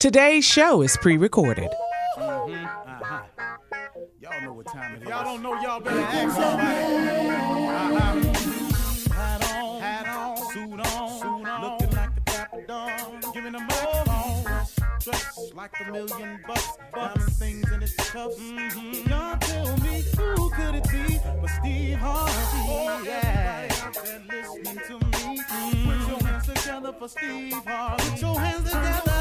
Today's show is pre-recorded. Y'all know what time it is. Y'all don't know, y'all better ask somebody. Hat on, suit on, looking like the Dapper Dog, giving them microphone, dressed like $1 million, diamond things in its cuffs. Y'all tell me who could it be but Steve Harvey? Everybody out there listening to me, put your hands together for Steve Harvey. Put your hands together.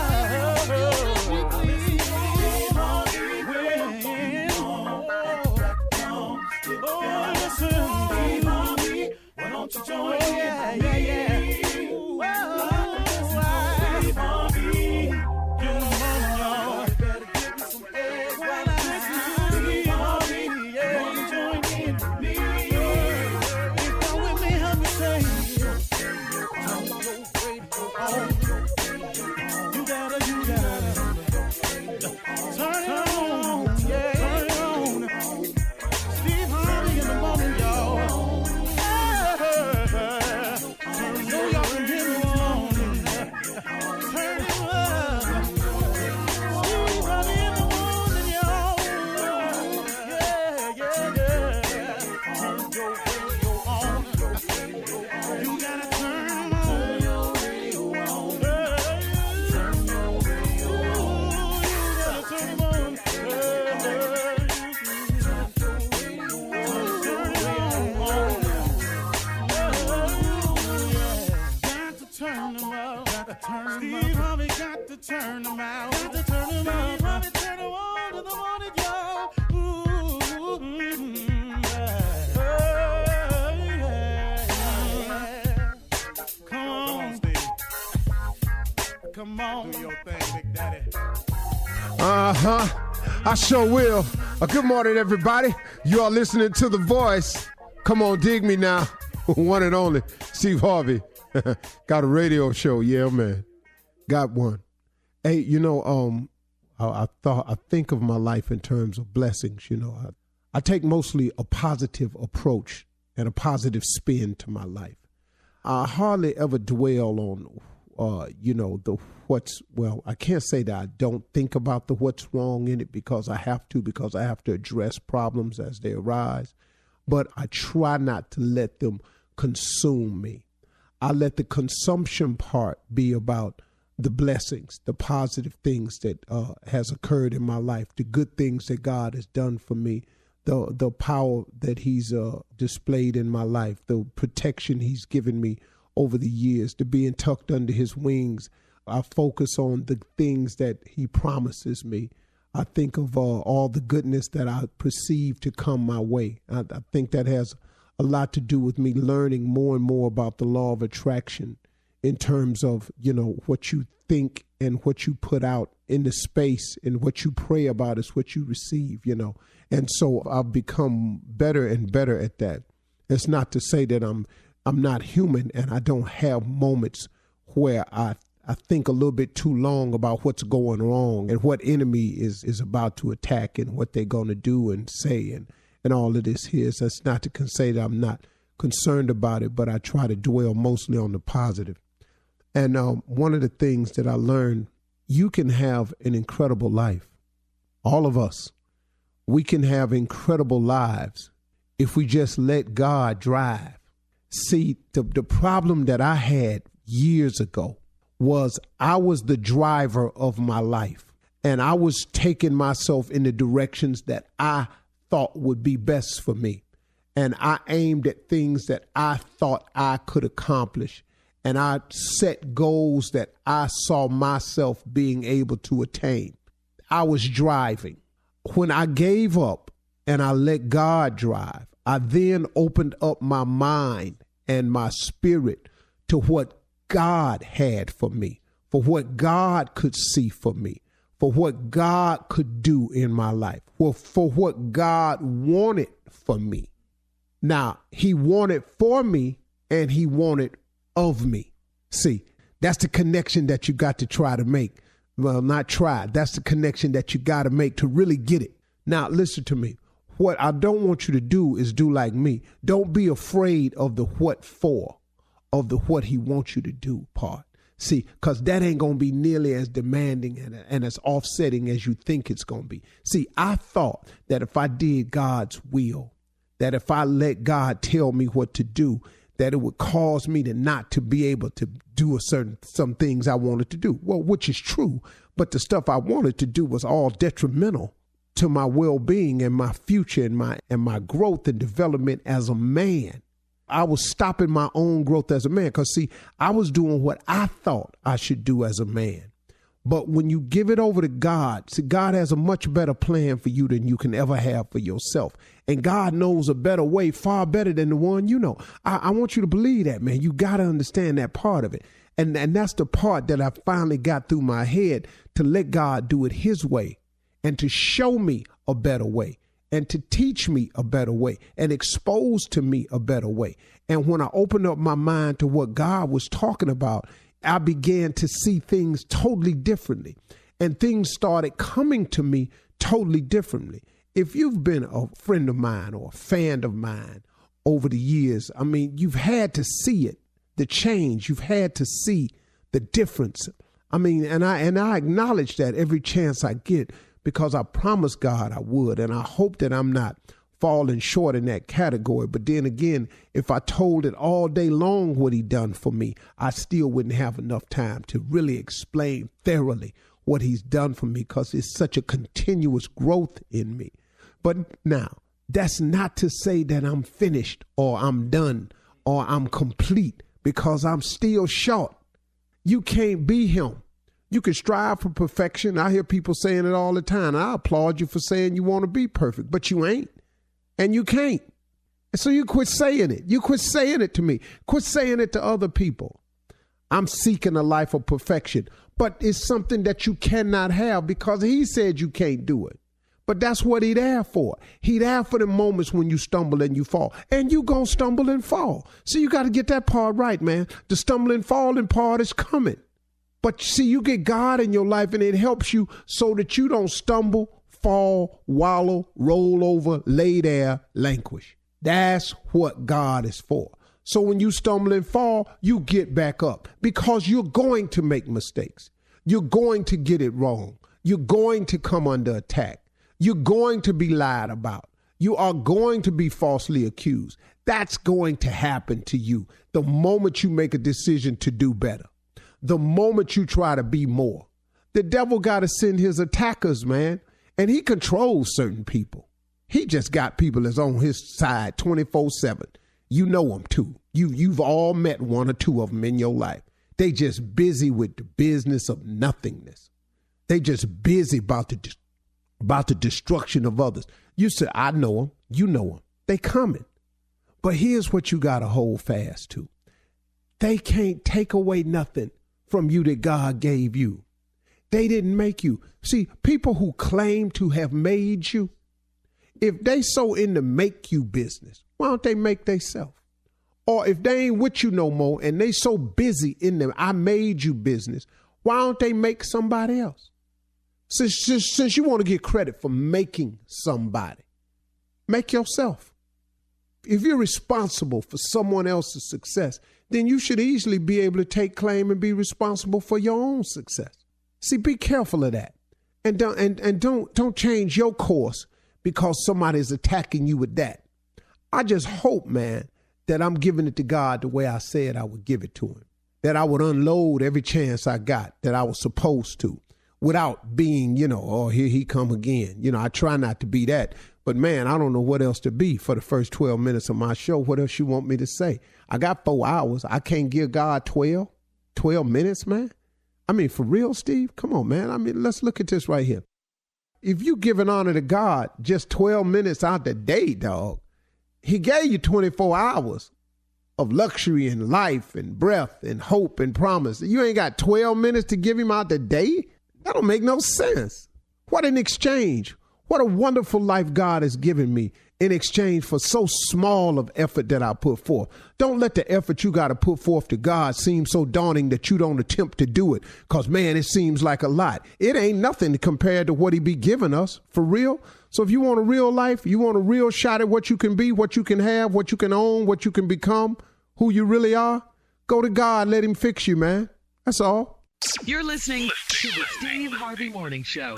Why don't you join me? Ooh, Steve Harvey. Get them on, y'all. Better give me some eggs while I listen to Steve Harvey. Come on, join in with me. If you're with me, help me say, turn your radio on. You gotta turn it on, yeah. Turn it on. Steve Harvey in the morning, y'all. Steve Harvey got to turn them out. Got to turn them out. Harvey turn them on to the morning, y'all. Come on, Steve. Come on. Do your thing, Big Daddy. I sure will. Good morning, everybody. You are listening to The Voice. Come on, dig me now. One and only, Steve Harvey. Got a radio show, yeah, man. Got one. Hey, you know, I think of my life in terms of blessings. You know, I take mostly a positive approach and a positive spin to my life. I hardly ever dwell on, you know, the what's, well, I can't say that I don't think about the what's wrong in it because I have to address problems as they arise. But I try not to let them consume me. I let the consumption part be about the blessings, the positive things that has occurred in my life, the good things that God has done for me, the power that he's displayed in my life, the protection he's given me over the years, to being tucked under his wings. I focus on the things that he promises me. I think of all the goodness that I perceive to come my way. I think that has a lot to do with me learning more and more about the law of attraction in terms of, you know, what you think and what you put out in the space, and what you pray about is what you receive, you know. And so I've become better and better at that. It's not to say that I'm not human and I don't have moments where I think a little bit too long about what's going wrong and what enemy is about to attack and what they're going to do and say and all of this here. So that's not to say that I'm not concerned about it, but I try to dwell mostly on the positive. And one of the things that I learned, you can have an incredible life. All of us, we can have incredible lives if we just let God drive. See, the problem that I had years ago was I was the driver of my life, and I was taking myself in the directions that I thought would be best for me. And I aimed at things that I thought I could accomplish. And I set goals that I saw myself being able to attain. I was driving. When I gave up and I let God drive, I then opened up my mind and my spirit to what God had for me, for what God could see for me, for what God could do in my life, for what God wanted for me. Now, he wanted for me and he wanted of me. See, that's the connection that you got to try to make. Well, not try. That's the connection that you got to make to really get it. Now, listen to me. What I don't want you to do is do like me. Don't be afraid of the what for, of the what he wants you to do part. See, because that ain't going to be nearly as demanding and as offsetting as you think it's going to be. See, I thought that if I did God's will, that if I let God tell me what to do, that it would cause me to not to be able to do some things I wanted to do. Well, which is true, but the stuff I wanted to do was all detrimental to my well-being and my future and my growth and development as a man. I was stopping my own growth as a man because, see, I was doing what I thought I should do as a man. But when you give it over to God, see, God has a much better plan for you than you can ever have for yourself. And God knows a better way, far better than the one you know. I want you to believe that, man. You got to understand that part of it. And that's the part that I finally got through my head, to let God do it his way and to show me a better way, and to teach me a better way and expose to me a better way. And when I opened up my mind to what God was talking about, I began to see things totally differently, and things started coming to me totally differently. If you've been a friend of mine or a fan of mine over the years, I mean, you've had to see it, the change. You've had to see the difference. I mean, and I acknowledge that every chance I get, because I promised God I would, and I hope that I'm not falling short in that category. But then again, if I told it all day long what he done for me, I still wouldn't have enough time to really explain thoroughly what he's done for me, because it's such a continuous growth in me. But now, that's not to say that I'm finished or I'm done or I'm complete, because I'm still short. You can't be him. You can strive for perfection. I hear people saying it all the time. I applaud you for saying you want to be perfect, but you ain't, and you can't. And so you quit saying it. You quit saying it to me. Quit saying it to other people. I'm seeking a life of perfection, but it's something that you cannot have because he said you can't do it. But that's what he there for. He there for the moments when you stumble and you fall. And you gonna stumble and fall. So you got to get that part right, man. The stumbling, falling part is coming. But see, you get God in your life and it helps you so that you don't stumble, fall, wallow, roll over, lay there, languish. That's what God is for. So when you stumble and fall, you get back up, because you're going to make mistakes. You're going to get it wrong. You're going to come under attack. You're going to be lied about. You are going to be falsely accused. That's going to happen to you the moment you make a decision to do better. The moment you try to be more. The devil got to send his attackers, man. And he controls certain people. He just got people that's on his side 24/7. You know them too. You've all met one or two of them in your life. They just busy with the business of nothingness. They just busy about the destruction of others. You say, I know them. You know them. They coming. But here's what you got to hold fast to. They can't take away nothing from you that God gave you. They didn't make you. See, people who claim to have made you, if they so in the make you business, why don't they make theyself? Or if they ain't with you no more and they so busy in the I made you business, why don't they make somebody else? Since you want to get credit for making somebody, make yourself. If you're responsible for someone else's success, then you should easily be able to take claim and be responsible for your own success. See, be careful of that. And don't change your course because somebody's attacking you with that. I just hope, man, that I'm giving it to God the way I said I would give it to him. That I would unload every chance I got that I was supposed to, without being, oh, here he come again. I try not to be that. But, man, I don't know what else to be for the first 12 minutes of my show. What else you want me to say? I got 4 hours. I can't give God 12 minutes, man. I mean, for real, Steve? Come on, man. I mean, let's look at this right here. If you giving honor to God just 12 minutes out the day, dog, he gave you 24 hours of luxury and life and breath and hope and promise. You ain't got 12 minutes to give him out the day? That don't make no sense. What an exchange. What a wonderful life God has given me in exchange for so small of effort that I put forth. Don't let the effort you got to put forth to God seem so daunting that you don't attempt to do it. Because, man, it seems like a lot. It ain't nothing compared to what he be giving us, for real. So if you want a real life, you want a real shot at what you can be, what you can have, what you can own, what you can become, who you really are, go to God, let him fix you, man. That's all. You're listening to the Steve Harvey Morning Show.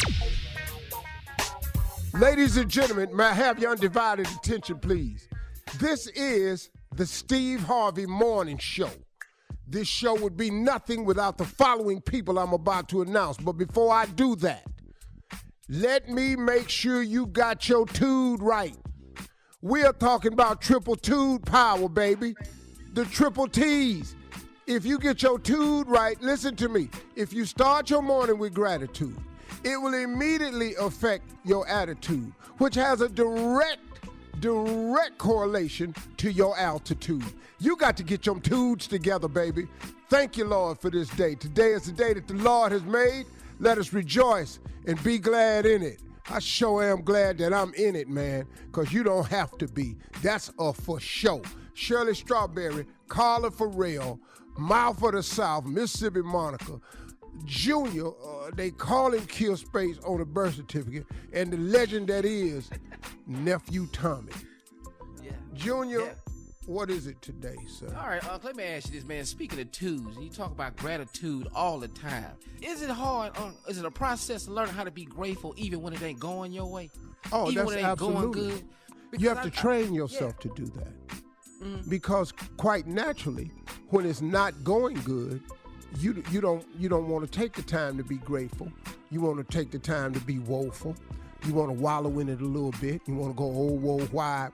Ladies and gentlemen, may I have your undivided attention, please? This is the Steve Harvey Morning Show. This show would be nothing without the following people I'm about to announce. But before I do that, let me make sure you got your tude right. We are talking about triple tude power, baby. The triple T's. If you get your tude right, listen to me. If you start your morning with gratitude, it will immediately affect your attitude, which has a direct correlation to your altitude. You got to get your tudes together, baby. Thank you, Lord, for this day. Today is the day that the Lord has made. Let us rejoice and be glad in it. I sure am glad that I'm in it, man, because you don't have to be. That's a for sure. Shirley Strawberry, Carla Farrell, Mouth of the South, Mississippi Monica, Junior, they call him Kill Space on the birth certificate, and the legend that is Nephew Tommy. Yeah. Junior, Yeah. What is it today, sir? All right, let me ask you this, man. Speaking of twos, you talk about gratitude all the time. Is it hard? Is it a process to learn how to be grateful even when it ain't going your way? Oh, even that's when it ain't absolutely. going good? You have to Because train yourself to do that. Because quite naturally, when it's not going good, you don't want to take the time to be grateful. You want to take the time to be woeful. You want to wallow in it a little bit. You want to go, oh, whoa,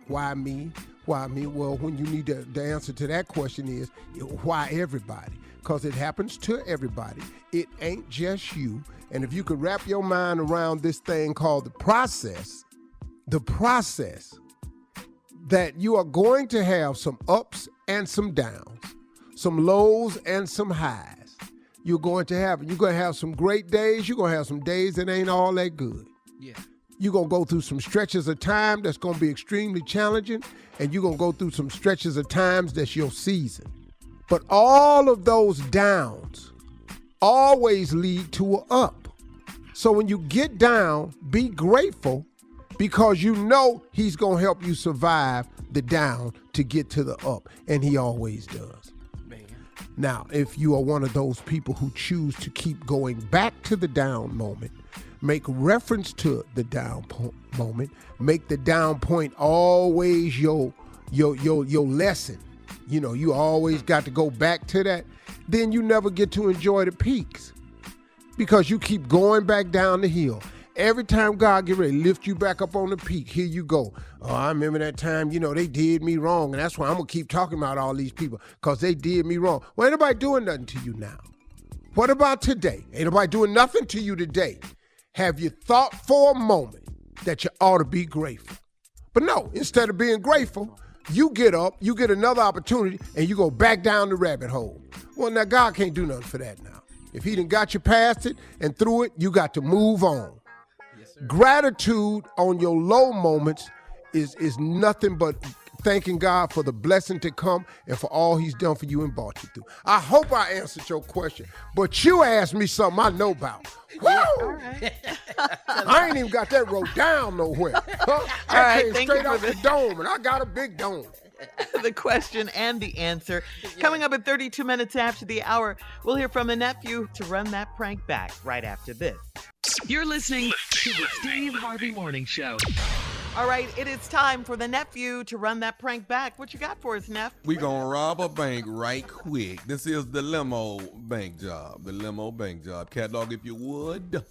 why me? Why me? Well, when you need the answer to that question is, why everybody? Because it happens to everybody. It ain't just you. And if you could wrap your mind around this thing called the process that you are going to have some ups and some downs, some lows and some highs. You're going to have some great days. You're going to have some days that ain't all that good. Yeah. You're going to go through some stretches of time that's going to be extremely challenging, and you're going to go through some stretches of times that's your season. But all of those downs always lead to an up. So when you get down, be grateful because you know he's going to help you survive the down to get to the up, and he always does. Man. Now, if you are one of those people who choose to keep going back to the down moment, make reference to the down moment, make the down point always your lesson. You know, you always got to go back to that. Then you never get to enjoy the peaks because you keep going back down the hill. Every time God get ready to lift you back up on the peak, here you go. Oh, I remember that time, they did me wrong, and that's why I'm going to keep talking about all these people because they did me wrong. Well, ain't nobody doing nothing to you now. What about today? Ain't nobody doing nothing to you today. Have you thought for a moment that you ought to be grateful? But no, instead of being grateful, you get up, you get another opportunity, and you go back down the rabbit hole. Well, now God can't do nothing for that now. If he done got you past it and through it, you got to move on. Yes, sir. Gratitude on your low moments is nothing but thanking God for the blessing to come and for all he's done for you and brought you through. I hope I answered your question, but you asked me something I know about. Woo! All right. I ain't even got that wrote down nowhere. Huh? I right, came thank straight you for out the dome, and I got a big dome. The question and the answer. Coming up at 32 minutes after the hour, we'll hear from a nephew to run that prank back right after this. You're listening to the Steve Harvey Morning Show. All right, it is time for the nephew to run that prank back. What you got for us, Neff? We gonna rob a bank right quick. This is the limo bank job. The limo bank job. Gahhhdog, if you would.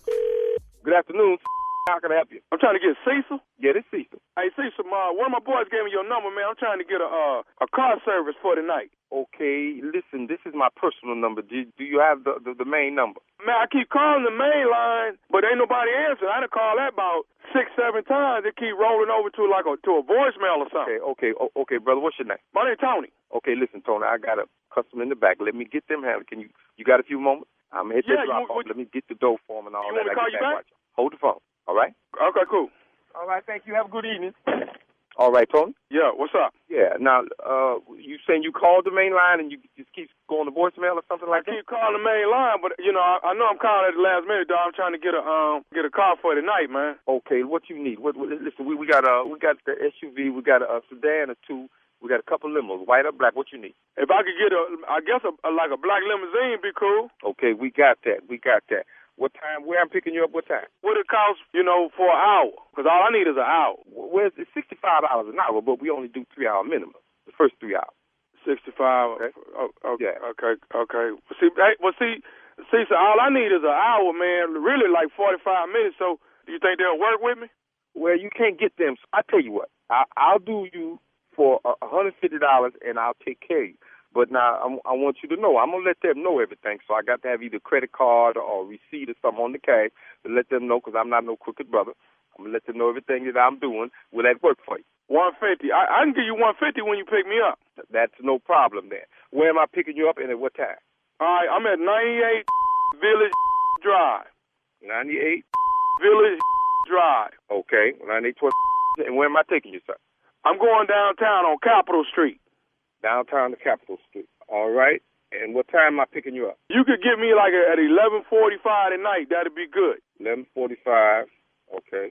Good afternoon. How can I help you? I'm trying to get Cecil. Yeah, this Cecil. Hey, Cecil, one of my boys gave me your number, man. I'm trying to get a car service for tonight. Okay, listen, this is my personal number. Do you have the main number? Man, I keep calling the main line, but ain't nobody answering. I done called that about 6-7 times. It keep rolling over to to a voicemail or something. Okay, brother. What's your name? My name's Tony. Okay, listen, Tony. I got a customer in the back. Let me get them handled. You got a few moments? I'm gonna hit that drop off. Let me get the dough for them and all that. You want me to call you back? Hold the phone. All right? Okay, cool. All right, thank you. Have a good evening. All right, Tony? Yeah, what's up? Yeah, now, you saying you called the main line and you just keep going to voicemail or something like that? I keep calling the main line, but, I know I'm calling at the last minute, dog. I'm trying to get a car for tonight, man. Okay, what you need? Listen, we got the SUV, we got a sedan or two, We got a couple limos, white or black. What you need? If I could get like a black limousine, be cool. Okay, we got that. What time? Where I'm picking you up? What time? What it costs, for an hour? Because all I need is an hour. Well, it's $65 an hour, but we only do 3 hour minimum. The first 3 hours. 65. Okay. Oh, yeah. Okay. See, so all I need is an hour, man. Really, like 45 minutes. So, do you think they'll work with me? Well, you can't get them. I tell you what, I'll do you for $150, and I'll take care of you. But now I want you to know, I'm gonna let them know everything. So I got to have either credit card or receipt or something on the cash to let them know, because I'm not no crooked brother. I'm gonna let them know everything that I'm doing. Will that work for you? 150. I can give you 150 when you pick me up. That's no problem then. Where am I picking you up and at what time? All right, I'm at 98 Village Drive. 98 Village Drive. Okay, 98. And where am I taking you, sir? I'm going downtown on Capitol Street. Downtown to Capitol Street. All right. And what time am I picking you up? You could get me like at 11:45 at night. That'd be good. 11:45. Okay.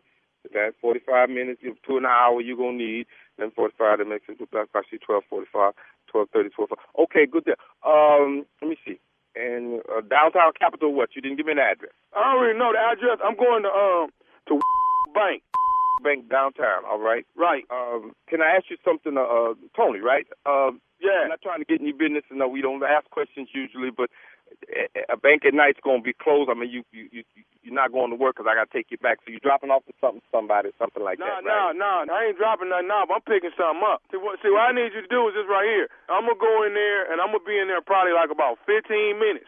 That's 45 minutes. 2 an hour you're going to need. 11:45. That makes it 12:45, 12:30, 12:45. Okay, good there. Let me see. And downtown Capitol, what? You didn't give me an address. I don't really know the address. I'm going to Bank. Bank downtown, all right? Right. Can I ask you something, Tony, right? Yeah. I'm not trying to get in your business, and we don't ask questions usually, but a bank at night's going to be closed. I mean, you're not going to work because I got to take you back. So you're dropping off to somebody, something like that, right? No, I ain't dropping nothing off. I'm picking something up. See, what I need you to do is this right here. I'm going to go in there, and I'm going to be in there probably like about 15 minutes.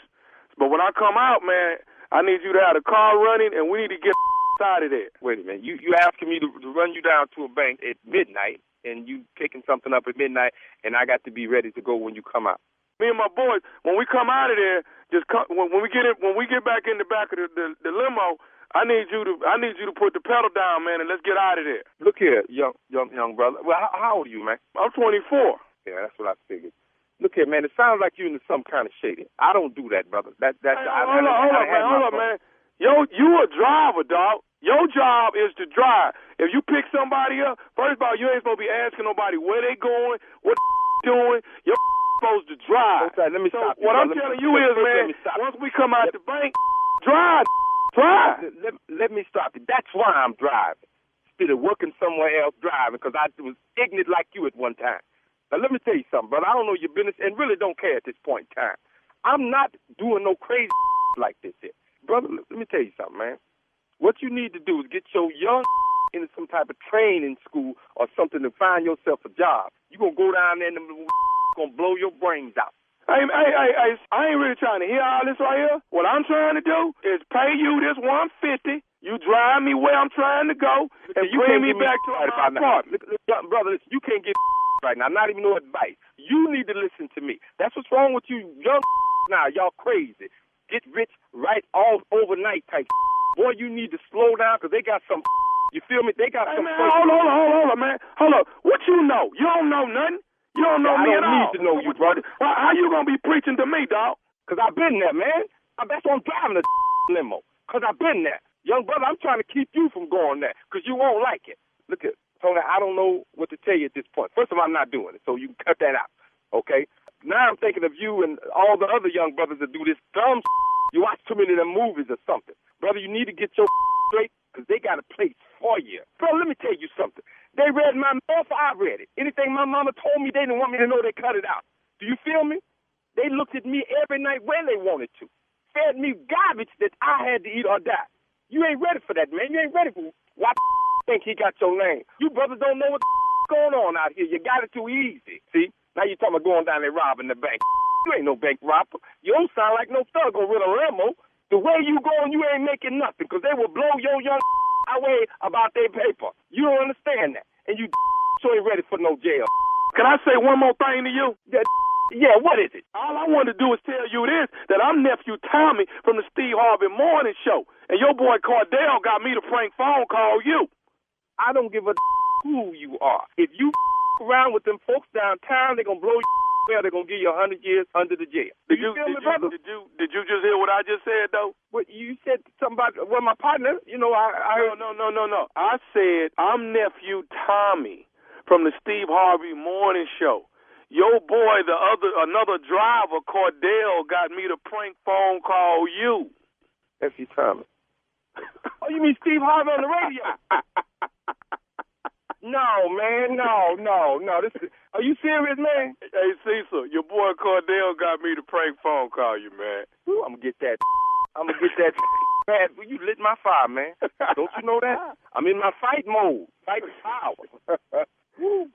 But when I come out, man, I need you to have the car running, and we need to get out of there. Wait a minute. You asking me to run you down to a bank at midnight, and you picking something up at midnight, and I got to be ready to go when you come out. Me and my boys, when we come out of there, when we get back in the back of the limo, I need you to put the pedal down, man, and let's get out of there. Look here, young brother. Well, how old are you, man? I'm 24. Yeah, that's what I figured. Look here, man. It sounds like you're into some kind of shady. I don't do that, brother. Hold up, man. Yo, you a driver, dog. Your job is to drive. If you pick somebody up, first of all, you ain't supposed to be asking nobody where they going, what doing. You're supposed to drive. Okay, let me stop you. What I'm telling you is, man, once we come out the bank, drive. Let me stop you. That's why I'm driving. Instead of working somewhere else driving, because I was ignorant like you at one time. Now, let me tell you something, brother. I don't know your business and really don't care at this point in time. I'm not doing no crazy like this here. Brother, let me tell you something, man. What you need to do is get your young into some type of training school or something to find yourself a job. You're going to go down there and going to blow your brains out. Hey, I ain't really trying to hear all this right here. What I'm trying to do is pay you this $150. You drive me where I'm trying to go and bring me back to my apartment. Brother, you can't get right now. Not even no advice. You need to listen to me. That's what's wrong with you young now. Y'all crazy. Get rich right all overnight type. Boy, you need to slow down because they got some. You feel me? They got some. Man, hold on, man. Hold up. What you know? You don't know nothing. You don't know me at all. I don't need to know you, brother. How you gonna be preaching to me, dog? Because I've been there, man. That's why I'm driving a limo. Because I've been there. Young brother, I'm trying to keep you from going there because you won't like it. Look at Tony, I don't know what to tell you at this point. First of all, I'm not doing it, so you can cut that out, okay? Now I'm thinking of you and all the other young brothers that do this dumb You watch too many of them movies or something. Brother, you need to get your straight because they got a place for you. Bro, let me tell you something. They read my mail, I read it. Anything my mama told me, they didn't want me to know, they cut it out. Do you feel me? They looked at me every night when they wanted to. Fed me garbage that I had to eat or die. You ain't ready for that, man. You ain't ready for why think he got your name. You brothers don't know what's going on out here. You got it too easy. See? Now you talking about going down there robbing the bank. You ain't no bank robber. You don't sound like no thug over a limo. The way you going, you ain't making nothing because they will blow your young away about their paper. You don't understand that. And you so ain't ready for no jail. Can I say one more thing to you? Yeah, what is it? All I want to do is tell you this, that I'm nephew Tommy from the Steve Harvey Morning Show. And your boy Cordell got me to prank phone call you. I don't give a who you are. If you around with them folks downtown, they're going to blow you well, they're going to give you 100 years under the jail. Did you just hear what I just said, though? What you said something about, well, my partner, you know, I heard. No. I said I'm nephew Tommy from the Steve Harvey Morning Show. Your boy, another driver, Cordell, got me to prank phone call you. That's your time. Oh, you mean Steve Harvey on the radio? No, man, no. Are you serious, man? Hey, Cecil, your boy Cordell got me to prank phone call you, man. Ooh, I'm gonna get that. Man, you lit my fire, man. Don't you know that? I'm in my fight mode. Fight power.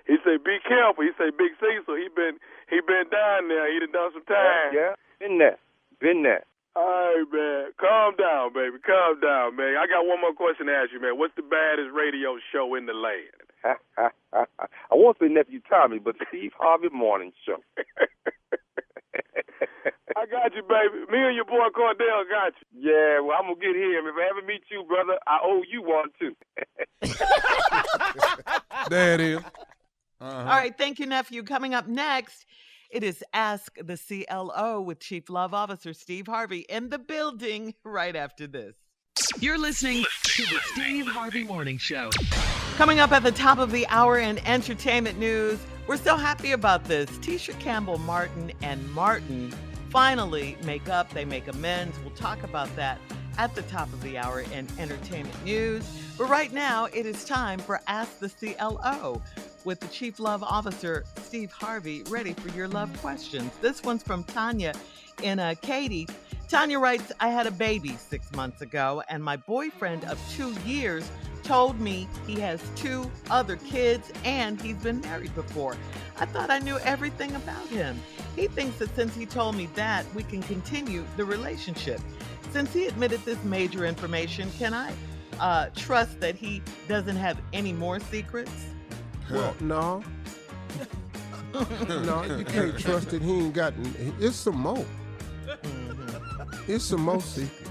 He say, be careful. He say, Big Cecil, he been down there. He done some time. Yeah, been there. All right, man. Calm down, baby. Calm down, man. I got one more question to ask you, man. What's the baddest radio show in the land? I won't say Nephew Tommy, but Steve Harvey Morning Show. I got you, baby. Me and your boy Cordell got you. Yeah, well, I'm going to get him. If I ever meet you, brother, I owe you one, too. There it is. All right, thank you, nephew. Coming up next, it is Ask the CLO with Chief Love Officer Steve Harvey in the building right after this. You're listening to the Steve Harvey Morning Show. Coming up at the top of the hour in entertainment news, we're so happy about this. Tisha Campbell Martin and Martin finally make up. They make amends. We'll talk about that at the top of the hour in entertainment news. But right now, it is time for Ask the CLO with the Chief Love Officer, Steve Harvey, ready for your love questions. This one's from Tanya in Katy. Tanya writes, I had a baby 6 months ago, and my boyfriend of 2 years told me he has 2 other kids and he's been married before. I thought I knew everything about him. He thinks that since he told me that, we can continue the relationship. Since he admitted this major information, can I trust that he doesn't have any more secrets? Well, no. No, you can't trust that he ain't got. It's some more. It's some more secrets.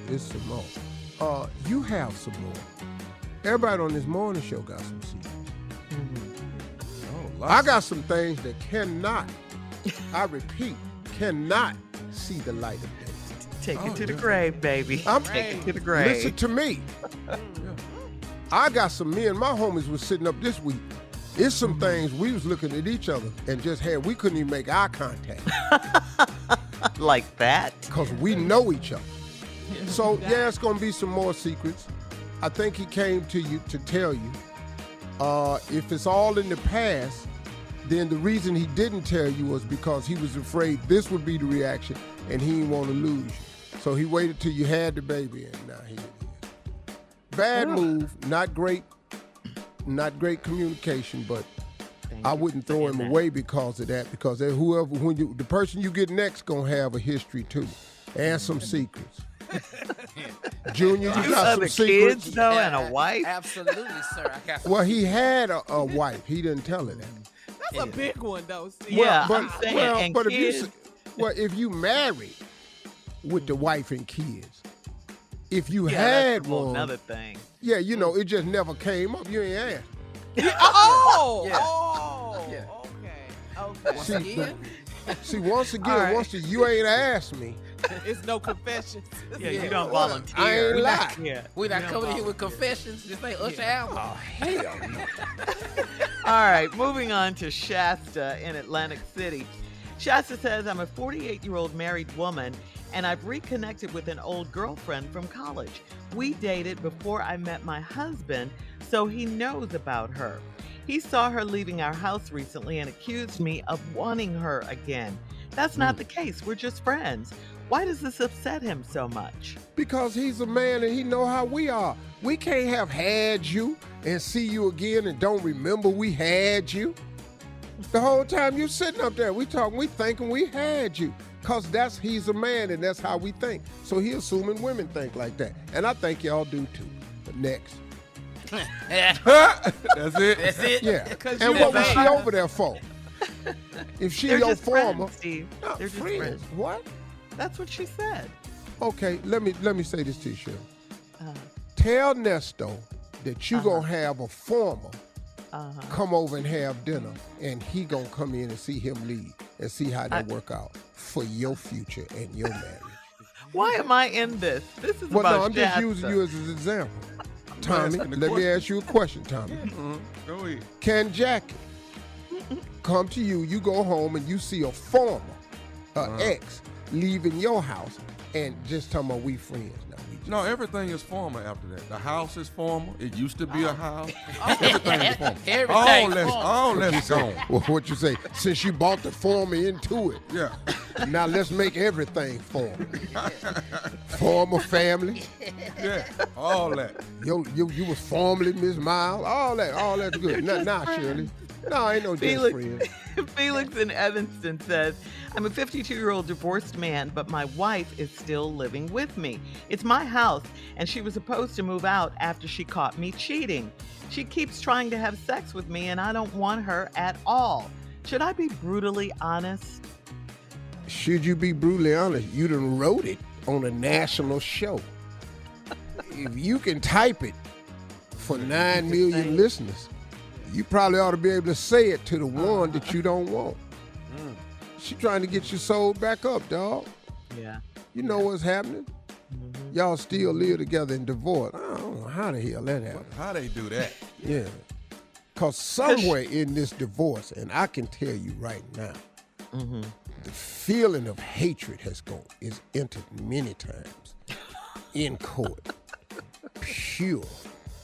It's some more. You have some more. Everybody on this morning show got some secrets. I got some things that cannot, I repeat, cannot see the light of day. Take it to the grave, baby. Take it to the grave. Listen to me. I got me and my homies was sitting up this week. It's some things we was looking at each other and we couldn't even make eye contact. Like that? Because we know each other. So, yeah, it's going to be some more secrets. I think he came to you to tell you. If it's all in the past, then the reason he didn't tell you was because he was afraid this would be the reaction and he didn't want to lose you. So he waited till you had the baby and now here it is. Bad move, not great communication, but I wouldn't throw him away because of that, because the person you get next gonna have a history too, and some secrets. Junior, you got some secrets? Kids, though, and a wife? Absolutely, sir. I got some. Well, he had a wife. He didn't tell her that. That's a big one, though. Steve. Yeah, but, I'm saying, if you married with the wife and kids, if you had that's one, another thing. Yeah, it just never came up. You ain't asked. Okay. Once again, once you ain't asked me. It's no confessions. Yeah, you don't volunteer. I ain't lie. Yeah. We're not coming here with confessions. This ain't Usher album. Oh, hell no. All right, moving on to Shasta in Atlantic City. Shasta says, I'm a 48-year-old married woman, and I've reconnected with an old girlfriend from college. We dated before I met my husband, so he knows about her. He saw her leaving our house recently and accused me of wanting her again. That's not the case. We're just friends. Why does this upset him so much? Because he's a man and he know how we are. We can't have had you and see you again and don't remember we had you. The whole time you sitting up there, we thinking we had you. Because he's a man and that's how we think. So he assuming women think like that. And I think y'all do too. But next. That's it? Yeah. And what was she over there for? If she They're your just former. friends, Steve. They're just friends. friends. What? That's what she said. Okay, let me say this to you, Shirley. Tell Nesto that you gonna have a former come over and have dinner, and he gonna come in and see him leave and see how that work out for your future and your marriage. Why am I in this? This is Well, about no, I'm just Shasta. using you as an example. Tommy, let me ask you a question, Tommy. Go ahead. Can Jackie come to you, you go home and you see a former, ex, leaving your house and just talking about we friends now? No, everything is former after that. The house is former. It used to be a house. Everything is former. All that's gone. Well, what you say? Since you bought the former into it. Yeah. Now let's make everything former. Former family. Yeah, all that. You was formerly Miss Miles. All that's good. Nah, Shirley. No, ain't no just friends. Felix in Evanston says, I'm a 52-year-old divorced man, but my wife is still living with me. It's my house, and she was supposed to move out after she caught me cheating. She keeps trying to have sex with me, and I don't want her at all. Should I be brutally honest? Should you be brutally honest? You done wrote it on a national show. If you can type it for 9 million listeners, you probably ought to be able to say it to the one that you don't want. She trying to get you sold back up, dog. Yeah. You know what's happening? Y'all still live together in divorce. I don't know how the hell that happened. How they do that? Yeah. Because somewhere in this divorce, and I can tell you right now, the feeling of hatred is entered many times in court. Pure,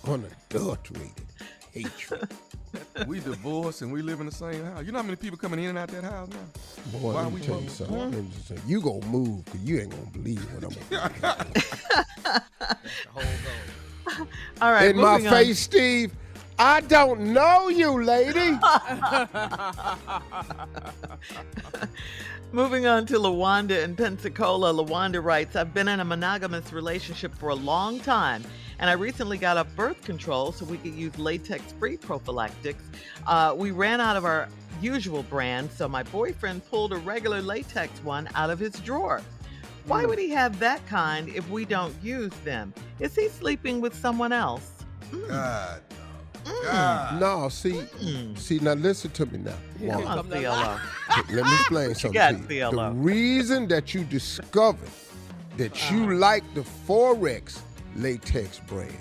unadulterated hatred. We divorced and we live in the same house. You know how many people coming in and out that house now? Boy, let me tell you something. Let me just say, you gonna move because you ain't gonna believe what I'm gonna do. That's the whole goal. All right, in my face, Steve, I don't know you, lady. Moving on to LaWanda in Pensacola. LaWanda writes, I've been in a monogamous relationship for a long time, and I recently got off birth control so we could use latex-free prophylactics. We ran out of our usual brand, so my boyfriend pulled a regular latex one out of his drawer. Why would he have that kind if we don't use them? Is he sleeping with someone else? God. No, see, now listen to me now. Let me explain something to you. The reason that you discovered that you like the Forex latex brand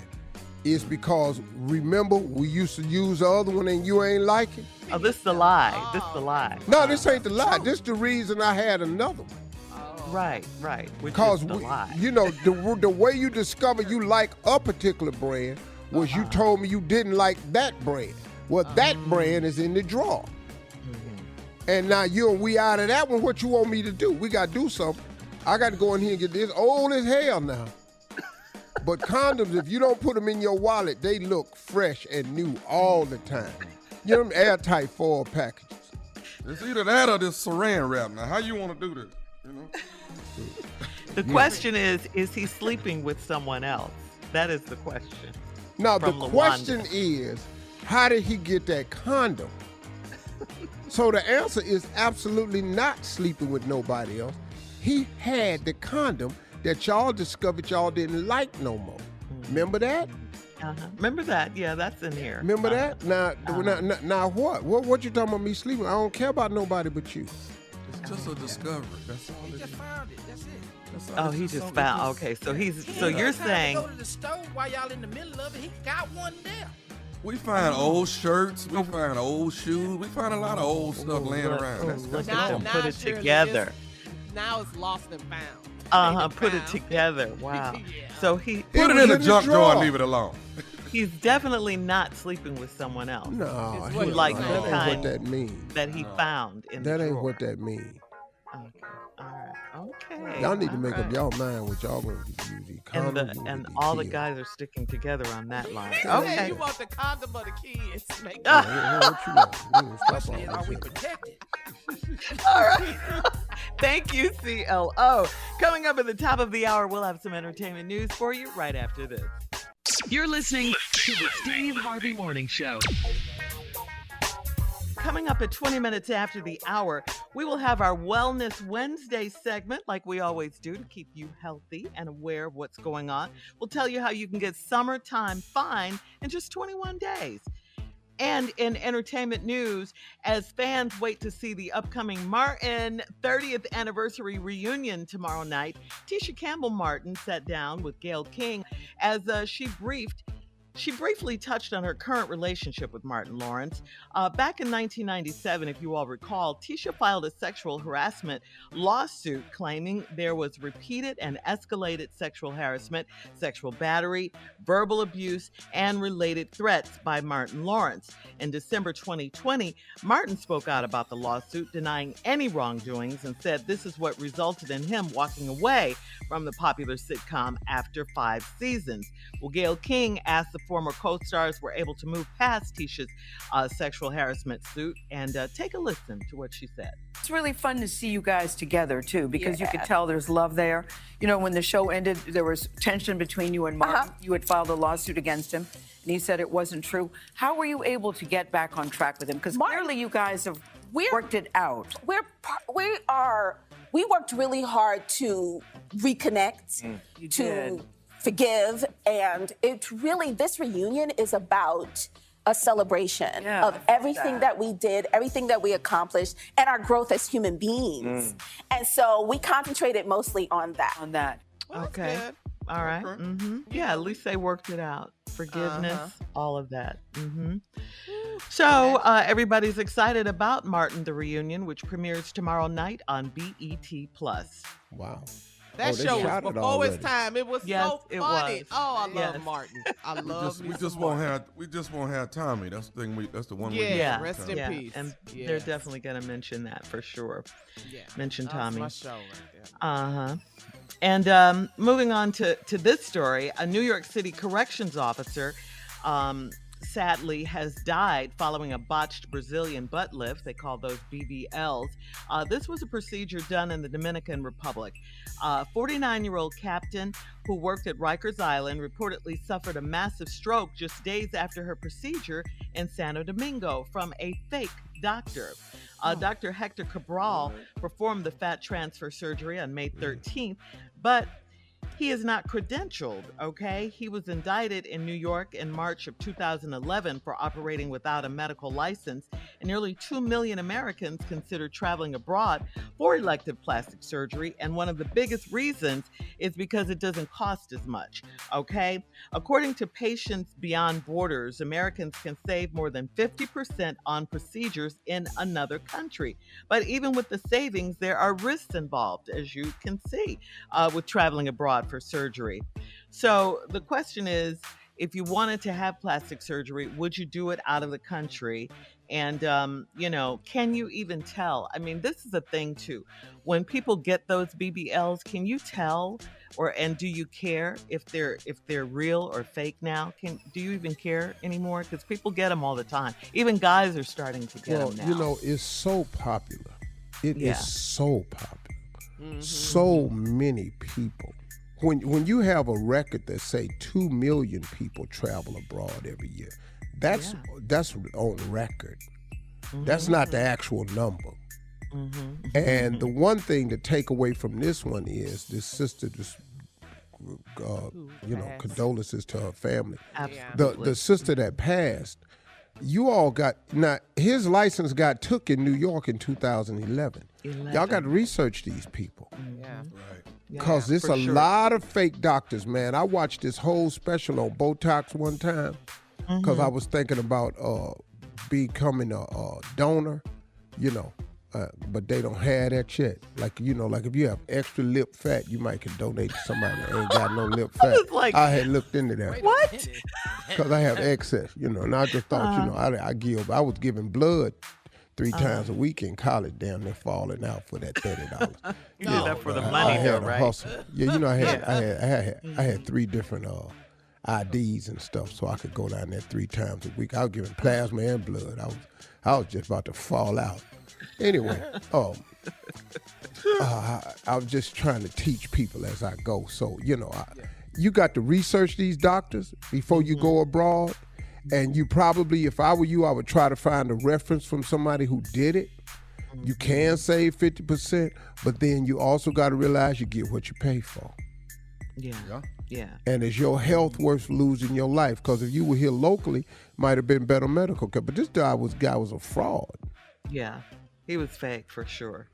is because, remember, we used to use the other one and you ain't like it? Oh, this is the lie. This is the lie. No, this ain't the lie. This is the reason I had another one. Right. Because, you know, the way you discovered you like a particular brand was you told me you didn't like that brand. Well, that brand is in the drawer. And now we out of that one. What you want me to do? We got to do something. I got to go in here and get this old as hell now. But condoms, if you don't put them in your wallet, they look fresh and new all the time. You know them airtight foil packages. It's either that or this saran wrap. Now, how you want to do this? You know? The question is he sleeping with someone else? That is the question. Now, the question is, how did he get that condom? So the answer is absolutely not sleeping with nobody else. He had the condom that y'all discovered y'all didn't like no more. Remember that? Remember that? Yeah, that's in here. Remember that? Now what? What you talking about me sleeping? I don't care about nobody but you. It's just a discovery. That's all He just found it. That's it. He just found. Okay, so you're saying. Go to the store while y'all in the middle of it. He got one there. We find old shirts. We find old shoes. We find a lot of old stuff laying around. Look at them put it together. Now it's lost and found. Put it together. Wow. Yeah. So he put it in the junk drawer and leave it alone. He's definitely not sleeping with someone else. No, Who like the that kind ain't what that mean. that he found in the That ain't drawer. what that mean. Okay. All right. Okay. Y'all need to make up y'all mind what y'all gonna use. And all the guys are sticking together on that line. Okay. You want the condom of the kids? What you want? Question is, are we protected? All right. Thank you, CLO. Coming up at the top of the hour, we'll have some entertainment news for you right after this. You're listening to the Steve Harvey Morning Show. Coming up at 20 minutes after the hour, we will have our Wellness Wednesday segment like we always do to keep you healthy and aware of what's going on. We'll tell you how you can get summertime fine in just 21 days. And in entertainment news, as fans wait to see the upcoming Martin 30th anniversary reunion tomorrow night, Tisha Campbell Martin sat down with Gayle King as she briefed She briefly touched on her current relationship with Martin Lawrence. Back in 1997, if you all recall, Tisha filed a sexual harassment lawsuit claiming there was repeated and escalated sexual harassment, sexual battery, verbal abuse, and related threats by Martin Lawrence. In December 2020, Martin spoke out about the lawsuit, denying any wrongdoings, and said this is what resulted in him walking away from the popular sitcom after 5 seasons. Well, Gayle King asked the former co-stars were able to move past Tisha's sexual harassment suit, and take a listen to what she said. It's really fun to see you guys together, too, because you could tell there's love there. You know, when the show ended, there was tension between you and Martin. You had filed a lawsuit against him, and he said it wasn't true. How were you able to get back on track with him? Because clearly you guys have worked it out. We worked really hard to reconnect, to forgive, and this reunion is about a celebration of everything that we did, everything that we accomplished, and our growth as human beings. And so we concentrated mostly on that. Okay. All right. Yeah, at least they worked it out. Forgiveness, all of that. So everybody's excited about Martin the Reunion, which premieres tomorrow night on BET+. Wow. That show was before its time. It was so funny. Was. Oh, I love Martin. I love we just won't have Tommy. That's the thing. That's the one. Rest in peace. And they're definitely going to mention that for sure. Yeah, mention Tommy. That's my show right there. And moving on to this story, a New York City corrections officer sadly has died following a botched Brazilian butt lift. They call those BBLs. This was a procedure done in the Dominican Republic. 49-year-old captain who worked at Rikers Island reportedly suffered a massive stroke just days after her procedure in Santo Domingo from a fake doctor. Dr. Hector Cabral performed the fat transfer surgery on May 13th, but he is not credentialed, okay? He was indicted in New York in March of 2011 for operating without a medical license, and nearly 2 million Americans consider traveling abroad for elective plastic surgery, and one of the biggest reasons is because it doesn't cost as much, okay? According to Patients Beyond Borders, Americans can save more than 50% on procedures in another country. But even with the savings, there are risks involved, as you can see, with traveling abroad for surgery. So the question is, if you wanted to have plastic surgery, would you do it out of the country? And, can you even tell? I mean, this is a thing too. When people get those BBLs, can you tell, and do you care if they're real or fake now? Do you even care anymore? Because people get them all the time. Even guys are starting to get them now. Well, it's so popular. It is so popular. So many people. When you have a record that say 2 million people travel abroad every year, that's on record. That's not the actual number. And the one thing to take away from this one is this sister just, condolences to her family. Absolutely. The sister that passed, you all got, now his license got took in New York in 2011. Y'all got to research these people. Right. Because there's a lot of fake doctors, man. I watched this whole special on Botox one time because I was thinking about becoming a donor, but they don't have that yet. Like if you have extra lip fat, you might can donate to somebody that ain't got no lip fat. I had looked into that. What? Because I have excess, and I just thought, I was giving blood 3 times a week in college, damn near falling out for that $30. You did that for the money, though, right? Hustle. Yeah, I had 3 different IDs and stuff, so I could go down there 3 times a week. I was giving plasma and blood. I was just about to fall out. Anyway, I was just trying to teach people as I go. So you got to research these doctors before you go abroad. And you probably, if I were you, I would try to find a reference from somebody who did it. You can save 50%, but then you also got to realize you get what you pay for. Yeah. And is your health worth losing your life? Because if you were here locally, might have been better medical care. But this guy was a fraud. Yeah. He was fake for sure.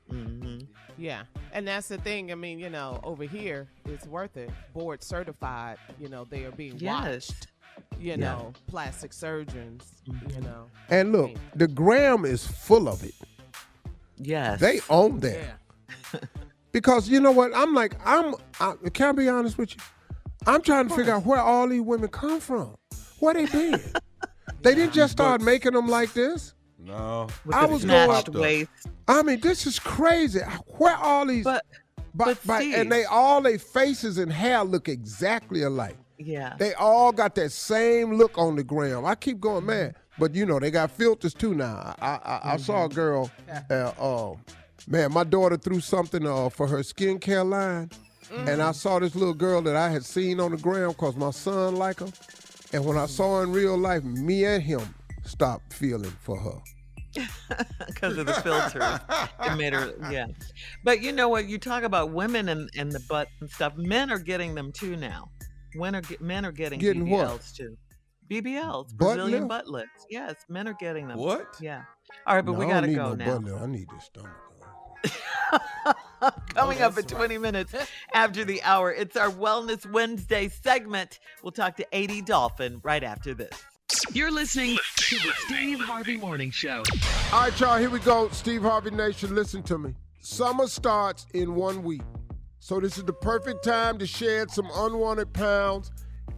Yeah. And that's the thing. I mean, over here, it's worth it. Board certified, they are being watched. you know, plastic surgeons, you know. And look, the gram is full of it. Yes. They own that. Yeah. Because you know what? Can I be honest with you? I'm trying to figure out where all these women come from. Where they been? They didn't just start making them like this. No. I was going. I mean, this is crazy. Where all these? But and all their faces and hair look exactly alike. Yeah. They all got that same look on the gram. I keep going, man. But you know, they got filters too now. I saw a girl. Man, my daughter threw something for her skincare line. And I saw this little girl that I had seen on the gram because my son liked her. And when I saw her in real life, me and him stopped feeling for her. Because of the filters. It made her, But you know what? You talk about women and the butt and stuff. Men are getting them too now. Men are getting BBLs what? too. BBLs, Butt Brazilian lift? butt lifts. Yes, men are getting them. What? Yeah. All right, but we got to go now. Butt lift. I need this stomach. Coming up at 20 minutes after the hour, it's our Wellness Wednesday segment. We'll talk to AD Dolphin right after this. You're listening to the Steve Harvey Morning Show. All right, y'all, here we go. Steve Harvey Nation, listen to me. Summer starts in 1 week. So this is the perfect time to shed some unwanted pounds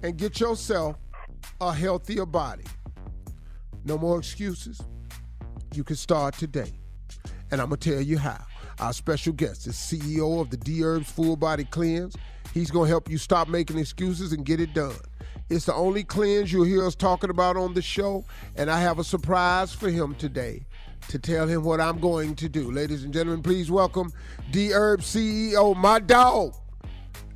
and get yourself a healthier body. No more excuses. You can start today. And I'm going to tell you how. Our special guest is CEO of the Dherbs Full Body Cleanse. He's going to help you stop making excuses and get it done. It's the only cleanse you'll hear us talking about on the show, and I have a surprise for him today to tell him what I'm going to do. Ladies and gentlemen, please welcome Dherbs CEO, my dog,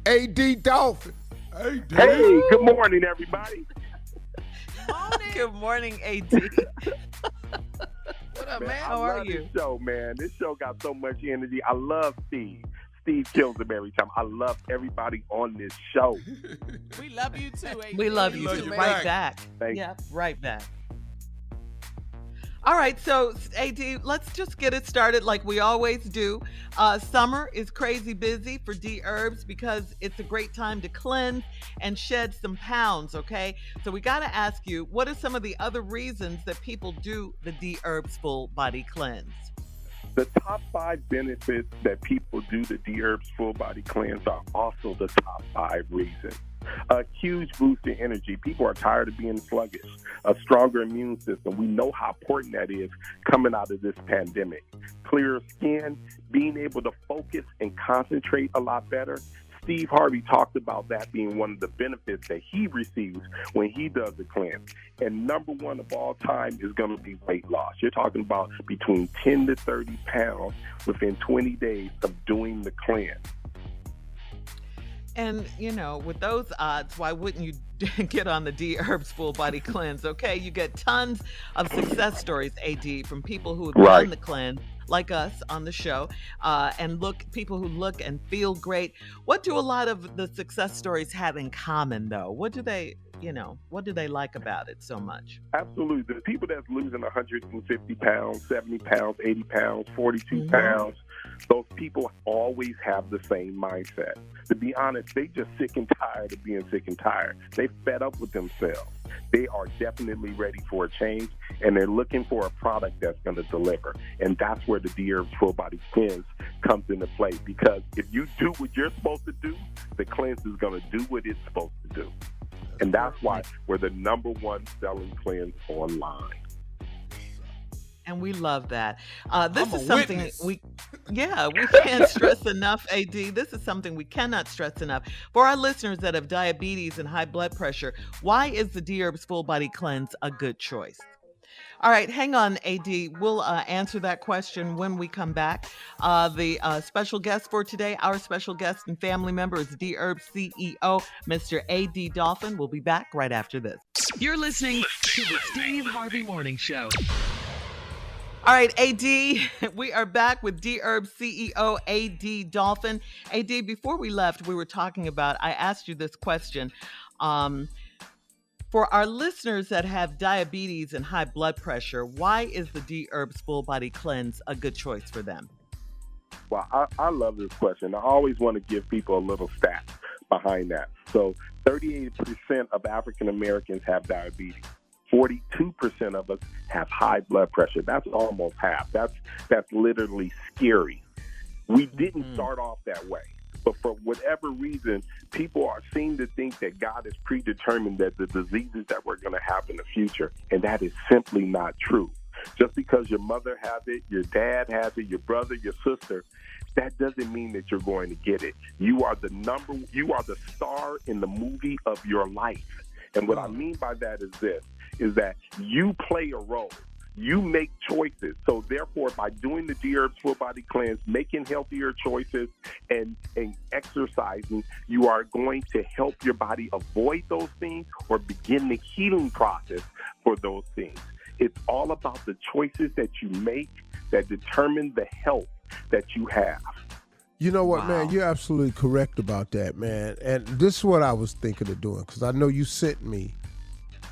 AD Dolphin. Hey, good morning, everybody. Good morning, AD. What up, man? How are you? This show, man. This show got so much energy. I love Steve. Steve kills him every time. I love everybody on this show. We love you too, AD. We love you too. Right back. Thank you. Right back. All right, so AD, let's just get it started like we always do. Summer is crazy busy for Dherbs because it's a great time to cleanse and shed some pounds, okay? So we got to ask you, what are some of the other reasons that people do the Dherbs Full Body Cleanse? The top 5 benefits that people do the Dherbs Full Body Cleanse are also the top 5 reasons. A huge boost in energy. People are tired of being sluggish. A stronger immune system. We know how important that is coming out of this pandemic. Clearer skin, being able to focus and concentrate a lot better. Steve Harvey talked about that being one of the benefits that he receives when he does the cleanse. And number one of all time is going to be weight loss. You're talking about between 10 to 30 pounds within 20 days of doing the cleanse. And, you know, with those odds, why wouldn't you get on the Dherbs Full Body Cleanse, okay? You get tons of success stories, AD, from people who have done the cleanse, like us on the show, and people who look and feel great. What do a lot of the success stories have in common, though? What do they like about it so much? Absolutely. The people that's losing 150 pounds, 70 pounds, 80 pounds, 42 pounds, those people always have the same mindset. To be honest, they just sick and tired of being sick and tired. They fed up with themselves. They are definitely ready for a change, and they're looking for a product that's going to deliver. And that's where the Dherbs Full Body Cleanse comes into play, because if you do what you're supposed to do, the cleanse is going to do what it's supposed to do. And that's why we're the number one selling cleanse online. And we love that. This is something we can't stress enough, AD. This is something we cannot stress enough. For our listeners that have diabetes and high blood pressure, why is the Dherbs Full Body Cleanse a good choice? All right, hang on, AD. We'll answer that question when we come back. The special guest for today, our special guest and family member is Dherbs CEO, Mr. AD Dolphin. We'll be back right after this. You're listening to the Steve Harvey Morning Show. All right, AD, we are back with Dherbs CEO, AD Dolphin. AD, before we left, we were talking about, I asked you this question. For our listeners that have diabetes and high blood pressure, why is the Dherbs Full Body Cleanse a good choice for them? Well, I love this question. I always want to give people a little stat behind that. So 38% of African Americans have diabetes. 42% of us have high blood pressure. That's almost half. That's literally scary. We didn't start off that way. But for whatever reason, people seem to think that God has predetermined that the diseases that we're going to have in the future, and that is simply not true. Just because your mother has it, your dad has it, your brother, your sister, that doesn't mean that you're going to get it. You are the star in the movie of your life. And what I mean by that is this, is that you play a role. You make choices. So therefore, by doing the Dherbs Full Body Cleanse, making healthier choices and exercising, you are going to help your body avoid those things or begin the healing process for those things. It's all about the choices that you make that determine the health that you have. You know what, man? You're absolutely correct about that, man. And this is what I was thinking of doing, because I know you sent me,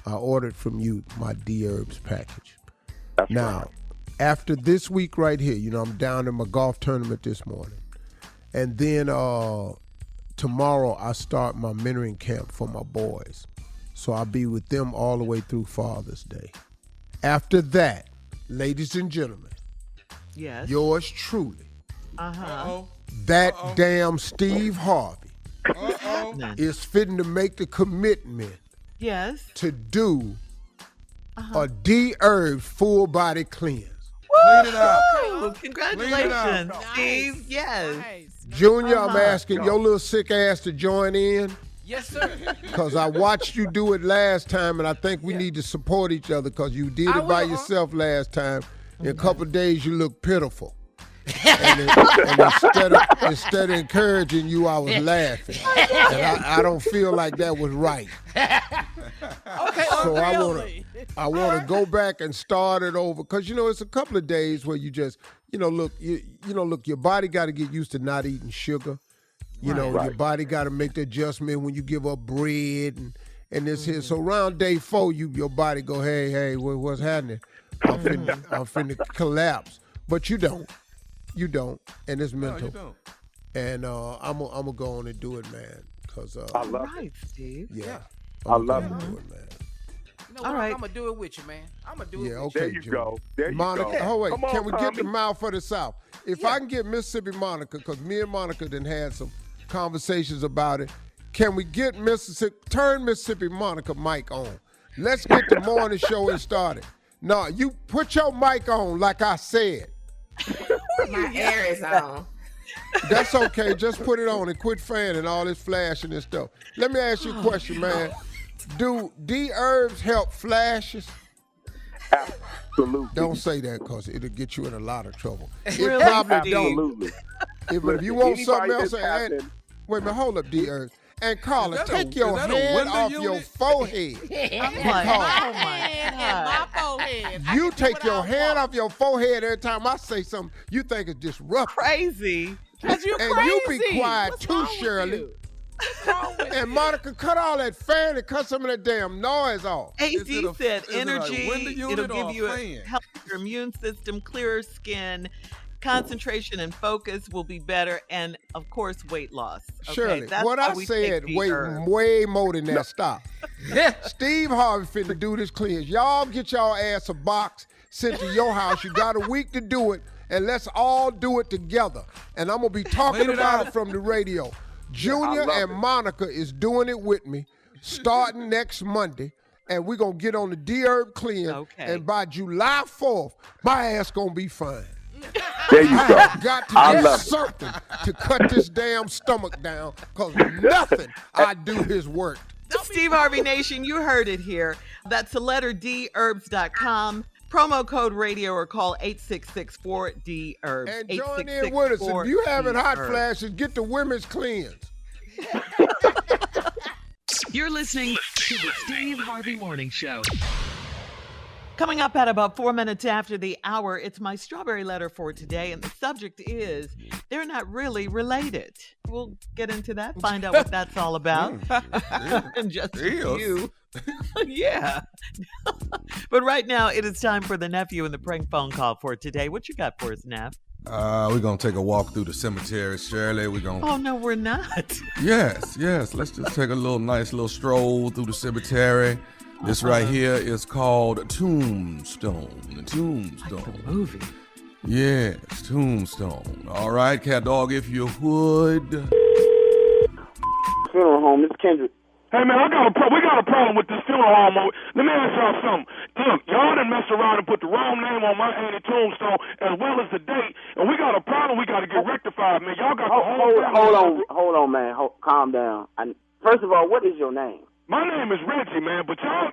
I ordered from you my Dherbs package. That's now, right. After this week right here, you know, I'm down in my golf tournament this morning. And then tomorrow I start my mentoring camp for my boys. So I'll be with them all the way through Father's Day. After that, ladies and gentlemen, yes, yours truly, Uh-huh. that damn Steve Harvey is fitting to make the commitment Yes. to do a Dherbs full body cleanse. Clean it out. Woo! Congratulations, Steve. Yes. Nice. Junior, I'm asking your little sick ass to join in. Yes, sir. Because I watched you do it last time, and I think we need to support each other because you did it by yourself last time. In a couple of days, you look pitiful. And instead of encouraging you, I was laughing. And I don't feel like that was right. Okay, So I want to go back and start it over. Because, you know, it's a couple of days where you just, look, your body got to get used to not eating sugar. Your body got to make the adjustment when you give up bread and this here. So around day 4, your body go, hey, what's happening? I'm finna collapse. But you don't. You don't. And it's mental. No, you don't. And I'm gonna go on and do it, man. Because I love it, Steve. Yeah. I love it. Do it, man. You know what? All right. I'm going to do it with you, man. I'm going to do it Yeah, with okay, There you Junior. go. There you Monica, go. oh wait, Come on, can we get Tommy. the mouth for the South? If I can get Mississippi Monica, because me and Monica done had some conversations about it, can we get turn Mississippi Monica mic on? Let's get the morning show started. No, you put your mic on like I said. My air is on. That's okay. Just put it on and quit fanning all this flashing and stuff. Let me ask you a question, man. Do Dherbs help flashes? Absolutely. Don't say that because it'll get you in a lot of trouble. It Really? probably don't. Absolutely. If you want something Anybody else, that's happening- wait a minute, hold up, Dherbs. And Carla, Is that take a- your is that a hand window off your unit? forehead. I'm like, oh my and God. my forehead. I You can do take what your I hand want. off your forehead every time I say something you think is disruptive. Crazy. Because you're And crazy. you be quiet What's too, wrong with Shirley. you? What's wrong with And you? Monica, cut all that fan and cut some of that damn noise off. AD Is it a- said is it a energy, window unit it'll or give a you a fan? healthier immune system, clearer skin, concentration and focus will be better, and of course, weight loss. Okay? Shirley, That's what why I we said, take Dherbs. way more than that. Stop. Steve Harvey finna do this cleanse. Y'all get y'all ass a box sent to your house. You got a week to do it, and let's all do it together. And I'm gonna be talking Clean it about out. it from the radio. Junior love and it. Monica is doing it with me, starting next Monday. And we're gonna get on the Dherbs cleanse. Okay. And by July 4th, my ass gonna be fine. There you I go. have got to I do love it. something to cut this damn stomach down, because nothing I do is worked. Steve Harvey Nation, you heard it here. That's the letter Dherbs.com. Promo code radio or call 866-4DHERBS. And join in with us. If you having hot flashes, get the women's cleanse. You're listening to the Steve Harvey Morning Show. Coming up at about 4 minutes after the hour, it's my strawberry letter for today, and the subject is they're not really related. We'll get into that, find out what that's all about in just a few. Yeah. But right now, it is time for the nephew and the prank phone call for today. What you got for us, Neff? We're going to take a walk through the cemetery, Shirley. Oh, no, we're not. Yes. Let's just take a nice little stroll through the cemetery. This right here is called Tombstone. Tombstone. Like the movie. Yes, Tombstone. All right, Gahhhdog, if you would. Funeral home, this is Kendrick. Hey, man, we got a problem with this funeral home. Let me ask y'all something. Look, y'all done messed around and put the wrong name on my auntie tombstone as well as the date, and we got a problem we got to get rectified, man. Y'all got the whole Hold on, man. Calm down. First of all, what is your name? My name is Reggie, man, but y'all,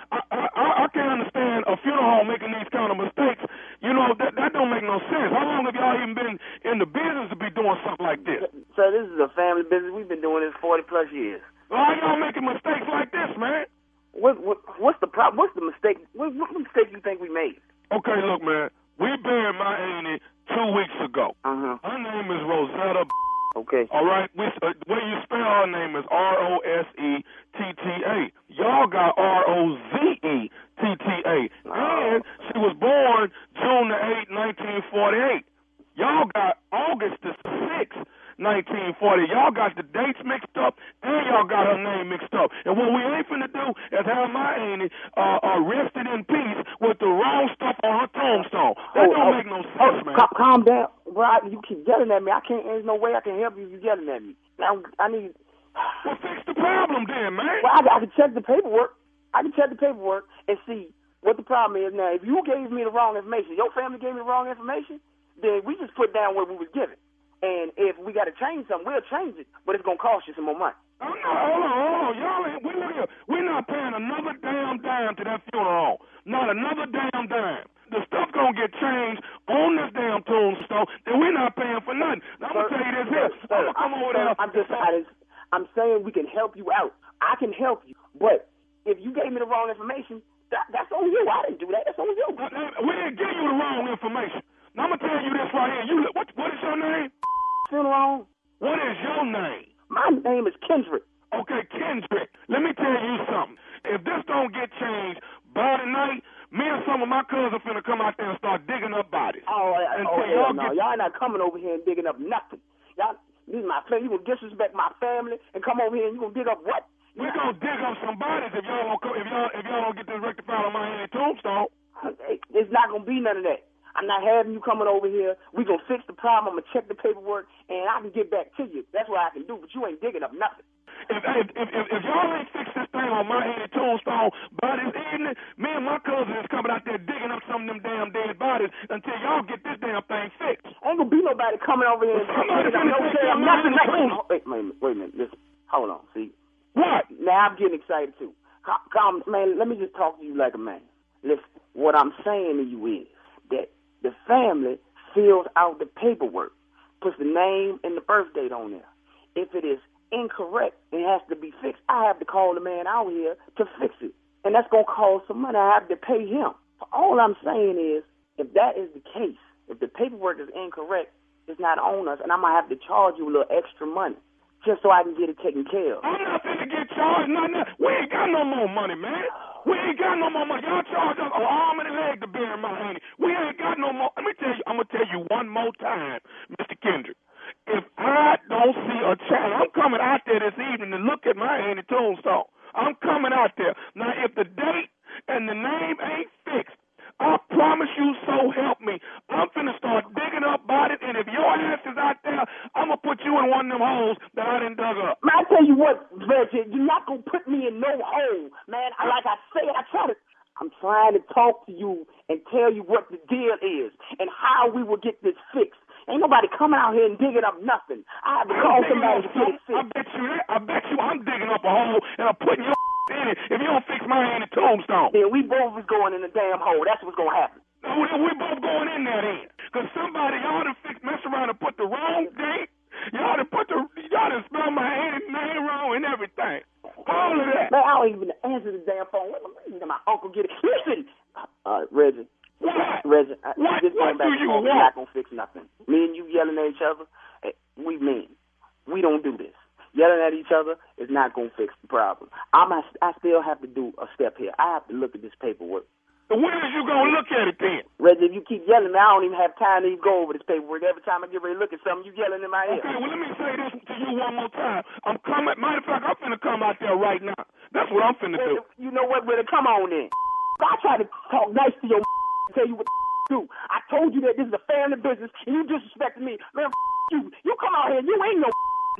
I can't understand a funeral home making these kind of mistakes. You know, that don't make no sense. How long have y'all even been in the business to be doing something like this? Sir, this is a family business. We've been doing this 40 plus years. Why y'all making mistakes like this, man? What's the problem? What's the mistake? What mistake you think we made? Okay, look, man. We buried my auntie 2 weeks ago. Her name is Rosetta. Okay. All right. The way you spell her name is Rosetta. Y'all got Rozetta. And she was born June the 8th, 1948. Y'all got August the 6th, 1940. Y'all got the dates mixed up, and y'all got her name mixed up. And what we ain't finna do is have my auntie rested in peace with the wrong stuff on her tombstone. That don't make no sense, man. Calm down. Well, you keep yelling at me. There's no way I can help you if you're yelling at me. Now, I need... Well, fix the problem then, man. Well, I can check the paperwork. And see what the problem is. Now, if you gave me the wrong information, your family gave me the wrong information, then we just put down what we was given. And if we got to change something, we'll change it, but it's going to cost you some more money. Oh, no, hold on. Y'all ain't, we're not paying another damn dime to that funeral home. Not another damn dime. The stuff going to get changed on this damn tombstone, and we're not paying for nothing. Now, I'm going to tell you this here. I'm going to come over there. I'm saying we can help you out. I can help you, but if you gave me the wrong information, that's on you. I didn't do that. That's on you. We didn't give you the wrong information. Now, I'm going to tell you this right here. What is your name? Funeral. What is your name? My name is Kendrick. Okay, Kendrick. Let me tell you something. If this don't get changed by tonight, me and some of my cousins finna come out there and start digging up bodies. Y'all not coming over here and digging up nothing. Y'all, this is my family. You gonna disrespect my family and come over here and you gonna dig up what? We gonna dig up some bodies if y'all don't get this rectified on my auntie tombstone. It's not gonna be none of that. I'm not having you coming over here. We gonna fix the problem. I'm gonna check the paperwork, and I can get back to you. That's what I can do. But you ain't digging up nothing. If y'all ain't fix this thing on my auntie tombstone by this evening, me and my cousin is coming out there digging up some of them damn dead bodies until y'all get this damn thing fixed. Ain't gonna be nobody coming over here and digging up no damn nothing. Wait a minute. Listen. Hold on. See. What? Now I'm getting excited too. Come, man. Let me just talk to you like a man. Listen. What I'm saying to you is that the family fills out the paperwork, puts the name and the birth date on there. If it is incorrect, it has to be fixed. I have to call the man out here to fix it, and that's going to cost some money. I have to pay him. So all I'm saying is, if that is the case, if the paperwork is incorrect, it's not on us, and I'm going to have to charge you a little extra money just so I can get it taken care of. I'm not going to get charged nothing. We ain't got no more money, man. We ain't got no more money. Y'all charge us an arm and a leg to bury my auntie. We ain't got no more. Let me tell you, I'm going to tell you one more time, Mr. Kendrick. If I don't see a child, I'm coming out there this evening to look at my auntie tombstone. I'm coming out there. Now, if the date and the name ain't fixed, I promise you, so help me, I'm finna start digging up bodies, and if your ass is out there, I'm gonna put you in one of them holes that I done dug up. Man, I tell you what, Reggie, you're not gonna put me in no hole, man. Like I say, I'm trying to talk to you and tell you what the deal is and how we will get this fixed. Ain't nobody coming out here and digging up nothing. I have to call somebody to get it fixed. I bet you I'm digging up a hole and I'm putting your in it if you don't fix my auntie tombstone. Then we both is going in the damn hole. That's what's going to happen. We both going in there then. Because y'all done mess around and put the wrong date. Y'all done spelled my auntie's name wrong and everything. All of that. Man, I don't even answer the damn phone. Let my uncle get it. Listen, Reggie. What? Reggie, what do you want? We're not going to fix nothing. Me and you yelling at each other, we mean. We don't do this. Yelling at each other is not going to fix the problem. I still have to do a step here. I have to look at this paperwork. When is you gonna look at it then? Reggie, if you keep yelling, man, I don't even have time to even go over this paperwork. Every time I get ready to look at something, you yelling in my ear. Okay, well, let me say this to you one more time. I'm coming. Matter of fact, I'm finna come out there right now. That's what I'm finna do. You know what, brother? Come on then. I try to talk nice to your tell you what to do. I told you that this is a family business, and you disrespected me. Man, you. You come out here, you ain't no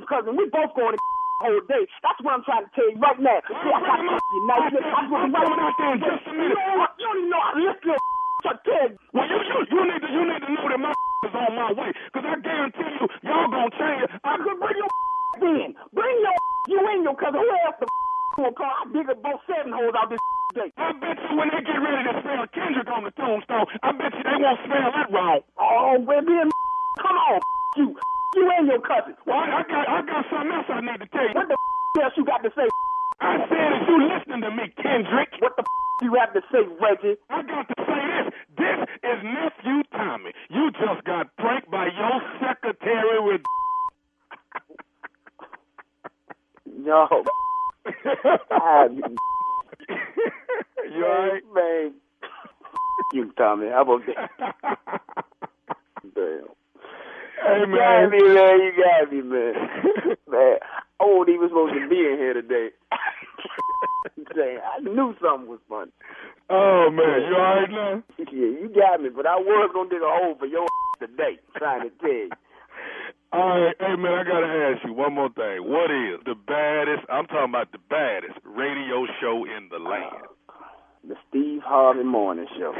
cousin. We both going to whole day. That's what I'm trying to tell you right now. See, I got you nice. I'm coming out there in just a minute. You don't even know how to lift your well, you need to know that my is on my way, because I guarantee you, y'all gonna change it. I could bring your in. Bring your you and your cousin. Who else the will call? I dig up both 7 holes out this day. I bet you when they get ready to spell Kendrick on the tombstone, I bet you they won't spell that wrong. Oh, well then, come on, you and your cousin. Well, I got something else I need to tell you. What the else you got to say? I said, if you listening to me, Kendrick. What the you have to say, Reggie? I got to say this. This is Nephew Tommy. You just got pranked by your secretary with... Yo. You alright? Man. You, Tommy. How about that? Damn. Hey, man. You got me, man. Man, I wasn't even supposed to be in here today. I knew something was funny. Oh, man. You all right now? Yeah, you got me, but I was going to dig a hole for your today, trying to tell you. All right. Hey, man, I got to ask you one more thing. What is the baddest, I'm talking about the baddest radio show in the land? The Steve Harvey Morning Show.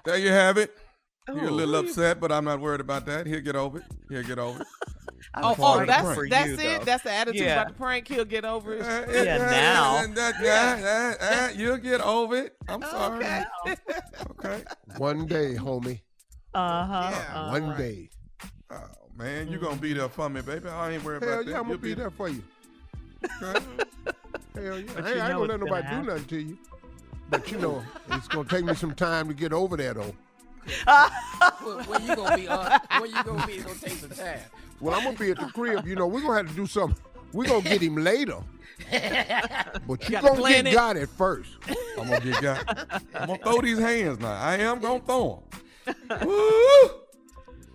There you have it. You're a little upset, but I'm not worried about that. He'll get over it. That's it? That's the attitude about the prank? He'll get over it? Now. You'll get over it. I'm sorry. Okay. One day, homie. One day. Oh, man, you're going to be there for me, baby. I ain't worried about that. Yeah, I'm going to be there for you. Okay. Hell yeah. I ain't going to let nobody do nothing to you. But, you know, it's going to take me some time to get over there, though. When you gonna be? It's gonna take some time. Well, I'm gonna be at the crib. You know, we're gonna have to do something. We're gonna get him later. But you gonna get got it first. I'm gonna get got. I'm gonna throw these hands now. I am gonna throw them. Woo!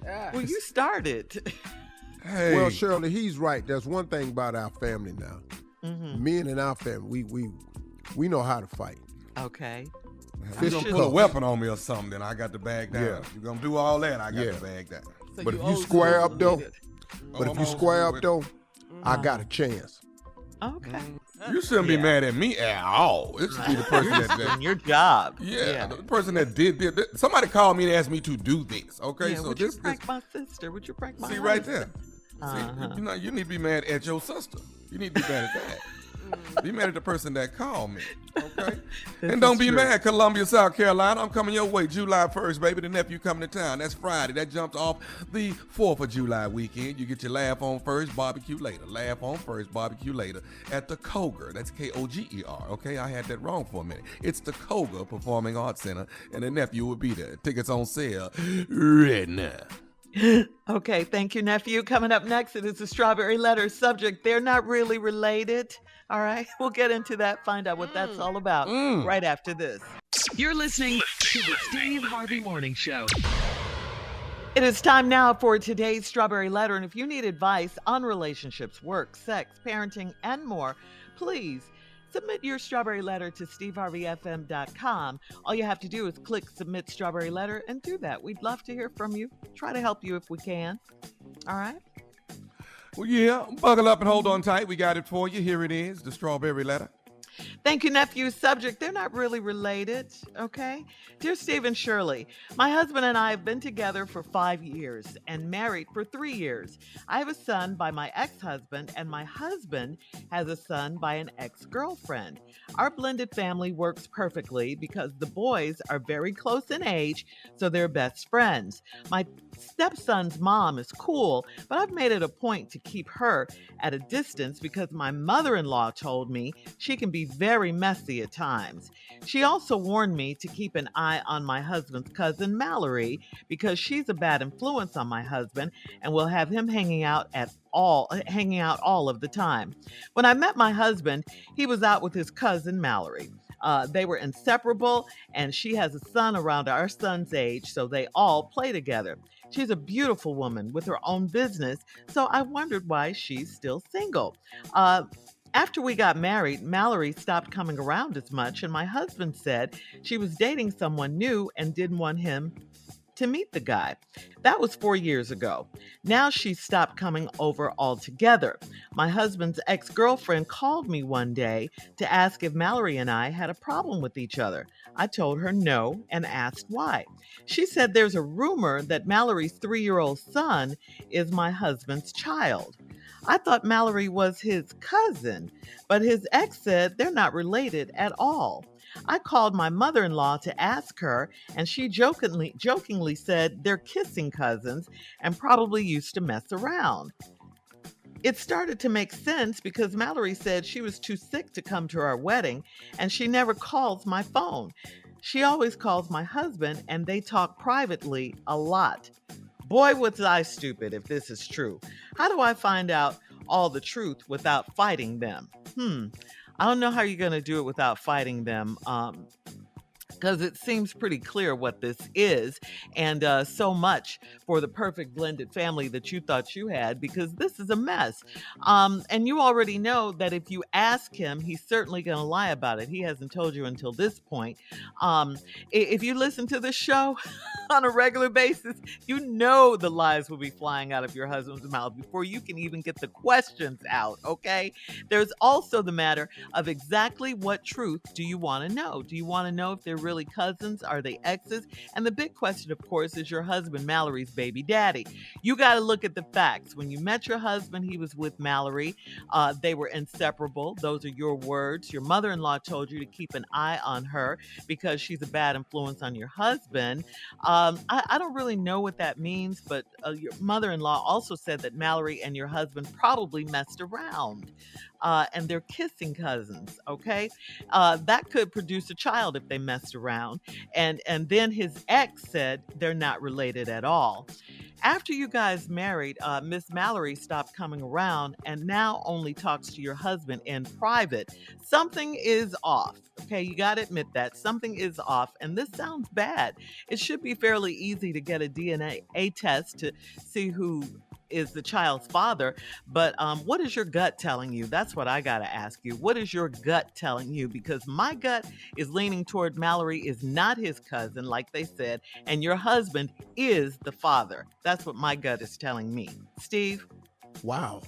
Well, you started. Hey. Well, Shirley, he's right. There's one thing about our family now. Mm-hmm. Men in our family, we know how to fight. Okay. If you're going to put a weapon on me or something, then I got to bag down. Yeah. You're going to do all that, I got to bag down. So but if you square up, though, I got a chance. Okay. You shouldn't be mad at me at all. It should be the person that's doing your job. Yeah, the person that did. Somebody called me and asked me to do this. Okay, so would you prank my sister? Would you prank my husband? See right there. See, you need to be mad at your sister. You need to be mad at that. Be mad at the person that called me, okay? And don't be mad, Columbia, South Carolina. I'm coming your way July 1st, baby. The nephew coming to town. That's Friday. That jumps off the 4th of July weekend. You get your laugh on first, barbecue later. Laugh on first, barbecue later at the Koger. That's Koger, okay? I had that wrong for a minute. It's the Koger Performing Arts Center, and the nephew will be there. Tickets on sale right now. Okay, thank you, nephew. Coming up next, it is the Strawberry Letter subject. They're not really related. All right, we'll get into that, find out what that's all about right after this. You're listening to the Steve Harvey Morning Show. It is time now for today's Strawberry Letter, and if you need advice on relationships, work, sex, parenting, and more, please submit your Strawberry Letter to steveharveyfm.com. All you have to do is click Submit Strawberry Letter and do that. We'd love to hear from you. Try to help you if we can. All right? Well, yeah, buckle up and hold on tight. We got it for you. Here it is, the Strawberry Letter. Thank you, nephew. Subject, they're not really related, okay? Dear Steve and Shirley, my husband and I have been together for 5 years and married for 3 years. I have a son by my ex-husband, and my husband has a son by an ex-girlfriend. Our blended family works perfectly because the boys are very close in age, so they're best friends. My stepson's mom is cool, but I've made it a point to keep her at a distance because my mother-in-law told me she can be very very messy at times. She also warned me to keep an eye on my husband's cousin, Mallory, because she's a bad influence on my husband and will have him hanging out all of the time. When I met my husband, he was out with his cousin, Mallory. They were inseparable, and she has a son around our son's age, so they all play together. She's a beautiful woman with her own business, so I wondered why she's still single. After we got married, Mallory stopped coming around as much, and my husband said she was dating someone new and didn't want him to meet the guy. That was 4 years ago. Now she's stopped coming over altogether. My husband's ex-girlfriend called me one day to ask if Mallory and I had a problem with each other. I told her no and asked why. She said there's a rumor that Mallory's 3-year-old son is my husband's child. I thought Mallory was his cousin, but his ex said they're not related at all. I called my mother-in-law to ask her, and she jokingly said they're kissing cousins and probably used to mess around. It started to make sense because Mallory said she was too sick to come to our wedding, and she never calls my phone. She always calls my husband, and they talk privately a lot. Boy, was I stupid if this is true. How do I find out all the truth without fighting them? I don't know how you're going to do it without fighting them, because it seems pretty clear what this is, and so much for the perfect blended family that you thought you had, because this is a mess. And you already know that if you ask him, he's certainly going to lie about it. He hasn't told you until this point. If you listen to the show on a regular basis, you know the lies will be flying out of your husband's mouth before you can even get the questions out, okay? There's also the matter of exactly what truth do you want to know? Do you want to know if they're really cousins? Are they exes? And the big question, of course, is your husband Mallory's baby daddy. You got to look at the facts. When you met your husband, he was with Mallory. They were inseparable. Those are your words. Your mother-in-law told you to keep an eye on her because she's a bad influence on your husband. I don't really know what that means, but your mother-in-law also said that Mallory and your husband probably messed around. And they're kissing cousins, okay? That could produce a child if they messed around. And then his ex said they're not related at all. After you guys married, Miss Mallory stopped coming around and now only talks to your husband in private. Something is off, okay? You got to admit that. Something is off, and this sounds bad. It should be fairly easy to get a DNA test to see who is the child's father, but what is your gut telling you? That's what I gotta ask you. What is your gut telling you? Because my gut is leaning toward Mallory is not his cousin, like they said, and your husband is the father. That's what my gut is telling me. Steve? Wow.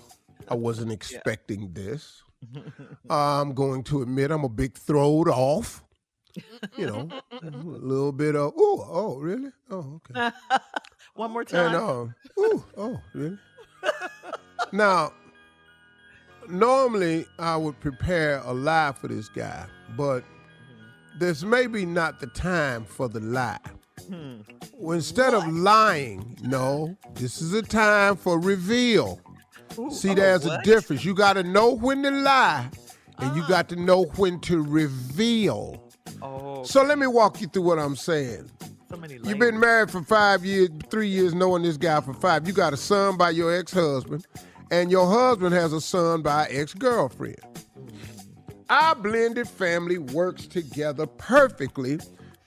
I wasn't expecting this. I'm going to admit I'm a big throwed off. You know, a little bit of, oh, really? Oh, okay. One more time. And, really? Now, normally I would prepare a lie for this guy, but there's maybe not the time for the lie. Well, instead of lying, no, this is a time for reveal. See, there's a difference. You got to know when to lie, and you got to know when to reveal. So let me walk you through what I'm saying. You've been married for 5 years, 3 years, knowing this guy for 5. You got a son by your ex-husband, and your husband has a son by an ex-girlfriend. Our blended family works together perfectly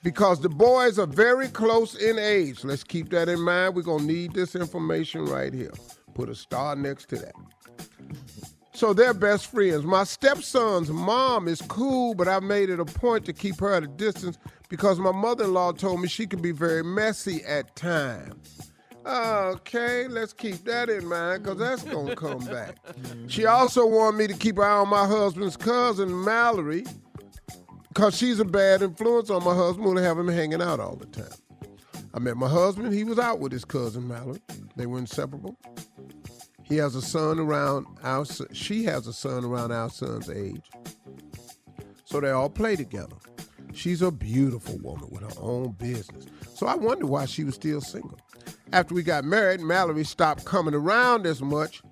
because the boys are very close in age. Let's keep that in mind. We're going to need this information right here. Put a star next to that. So they're best friends. My stepson's mom is cool, but I made it a point to keep her at a distance because my mother-in-law told me she can be very messy at times. Okay, let's keep that in mind because that's going to come back. She also wanted me to keep an eye on my husband's cousin, Mallory, because she's a bad influence on my husband when I have him hanging out all the time. I met my husband. He was out with his cousin, Mallory. They were inseparable. He has a son around she has a son around our son's age. So they all play together. She's a beautiful woman with her own business. So I wondered why she was still single. After we got married, Mallory stopped coming around as much,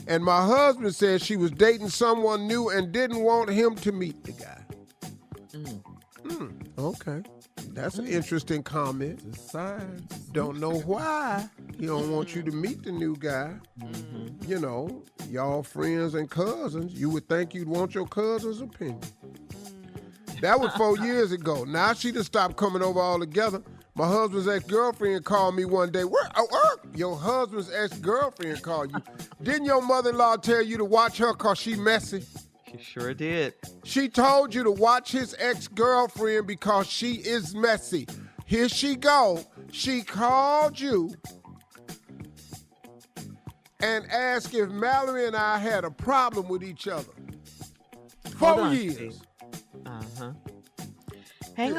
and my husband said she was dating someone new and didn't want him to meet the guy. Okay. That's an interesting comment. It's science. Don't know why he don't want you to meet the new guy. You know, y'all friends and cousins. You would think you'd want your cousin's opinion. That was 4 years ago. Now she done stopped coming over all together. My husband's ex-girlfriend called me one day. Your husband's ex-girlfriend called you. Didn't your mother-in-law tell you to watch her because she messy? She sure did. She told you to watch his ex-girlfriend because she is messy. Here she go. She called you and asked if Mallory and I had a problem with each other. 4 years. Hang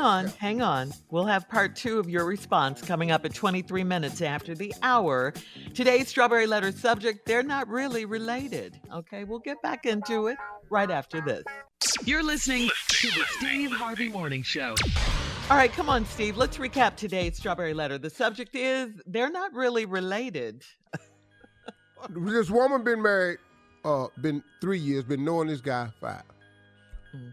on. We'll have part 2 of your response coming up at 23 minutes after the hour. Today's Strawberry Letter subject, they're not really related. Okay, we'll get back into it right after this. You're listening to the Steve Harvey Morning Show. All right, come on, Steve. Let's recap today's Strawberry Letter. The subject is, they're not really related. This woman been married, been 3 years, been knowing this guy 5.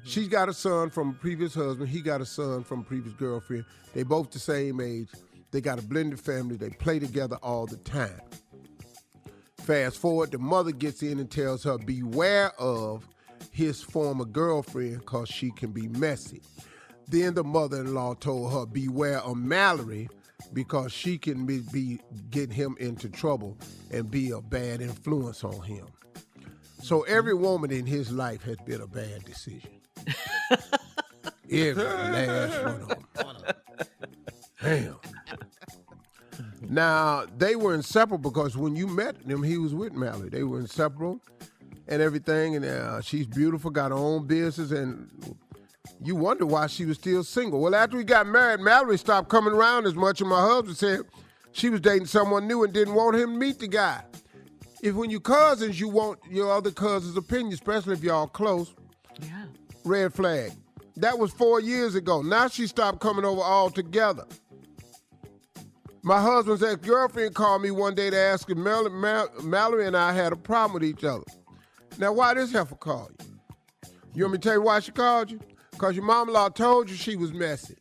She's got a son from a previous husband. He got a son from a previous girlfriend. They both the same age. They got a blended family. They play together all the time. Fast forward, the mother gets in and tells her, beware of his former girlfriend because she can be messy. Then the mother-in-law told her, beware of Mallory because she can be getting him into trouble and be a bad influence on him. So every woman in his life has been a bad decision. Every last one of them. Damn. Now, they were inseparable because when you met him, he was with Mallory. They were inseparable and everything, and she's beautiful, got her own business, and you wonder why she was still single. Well, after we got married, Mallory stopped coming around as much, and my husband said she was dating someone new and didn't want him to meet the guy. If when you cousins, you want your other cousin's opinion, especially if y'all close, red flag. That was 4 years ago. Now she stopped coming over altogether. My husband's ex-girlfriend called me one day to ask if Mallory and I had a problem with each other. Now, why this heifer call you? You want me to tell you why she called you? Because your mom-in-law told you she was messy.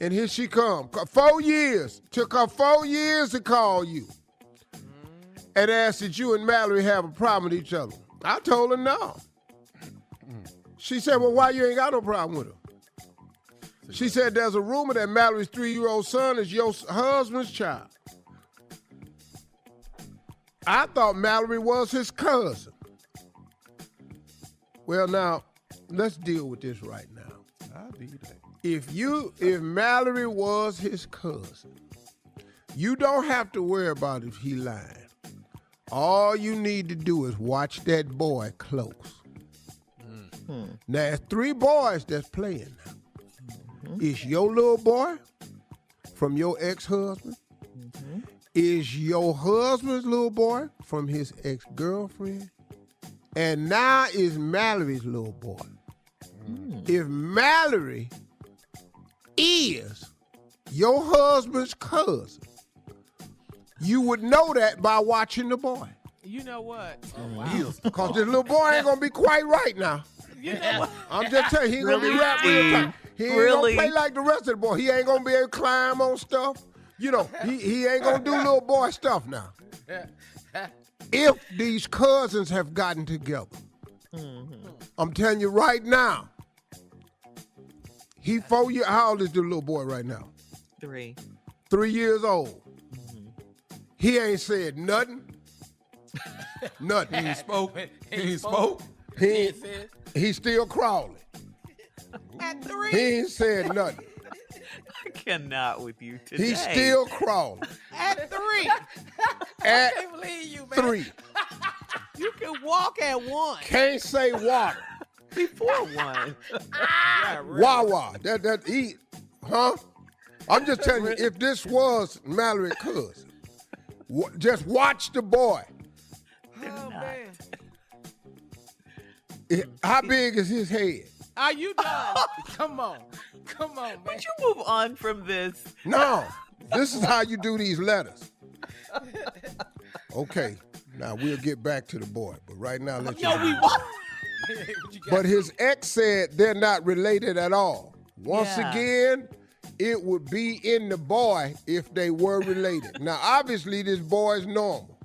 And here she come. 4 years. Took her 4 years to call you. And asked that you and Mallory have a problem with each other. I told her no. She said, well, why you ain't got no problem with her? She said, there's a rumor that Mallory's 3-year-old son is your husband's child. I thought Mallory was his cousin. Well, now, let's deal with this right now. I'll be that. If Mallory was his cousin, you don't have to worry about if he lying. All you need to do is watch that boy close. Now, there's 3 boys that's playing now. It's your little boy from your ex-husband. Is your husband's little boy from his ex-girlfriend. And now is Mallory's little boy. If Mallory is your husband's cousin, you would know that by watching the boy. You know what? Because this little boy ain't going to be quite right now. You know what? I'm just telling you, he ain't going to be wrapped real tight. He ain't going to play like the rest of the boy. He ain't going to be able to climb on stuff. You know, he ain't going to do little boy stuff now. If these cousins have gotten together, I'm telling you right now, he 4 years, how old is the little boy right now? 3. 3 years old. He ain't said nothing. Nothing. He ain't spoke. He ain't spoke. He's still crawling. At 3. He ain't said nothing. I cannot with you today. He's still crawling. At 3. At I can't believe you, man. 3. You can walk at 1. Can't say water. Before 1. Yeah, really. Wawa. Huh? I'm just telling you, if this was Mallory cousin, just watch the boy. Oh, man. How big is his head? Are you done? Come on, man. Would you move on from this? No. This is how you do these letters. Okay. Now we'll get back to the boy, but right now let's. No, we won't. But his ex said they're not related at all. Once again, it would be in the boy if they were related. Now, obviously, this boy is normal.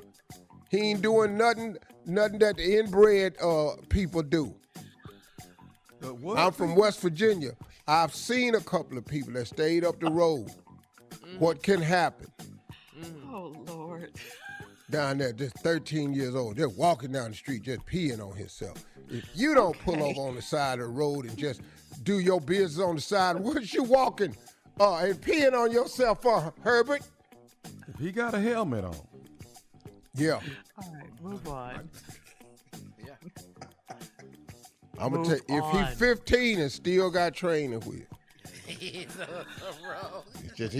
He ain't doing nothing that the inbred people do. I'm from West Virginia. I've seen a couple of people that stayed up the road. What can happen? Oh, Lord. Down there, just 13 years old, just walking down the street, just peeing on himself. If you don't pull over on the side of the road and just do your business on the side, what you walking and peeing on yourself for, Herbert? If he got a helmet on. Yeah. All right, move on. I'm going to tell you, if he's 15 and still got training wheels, he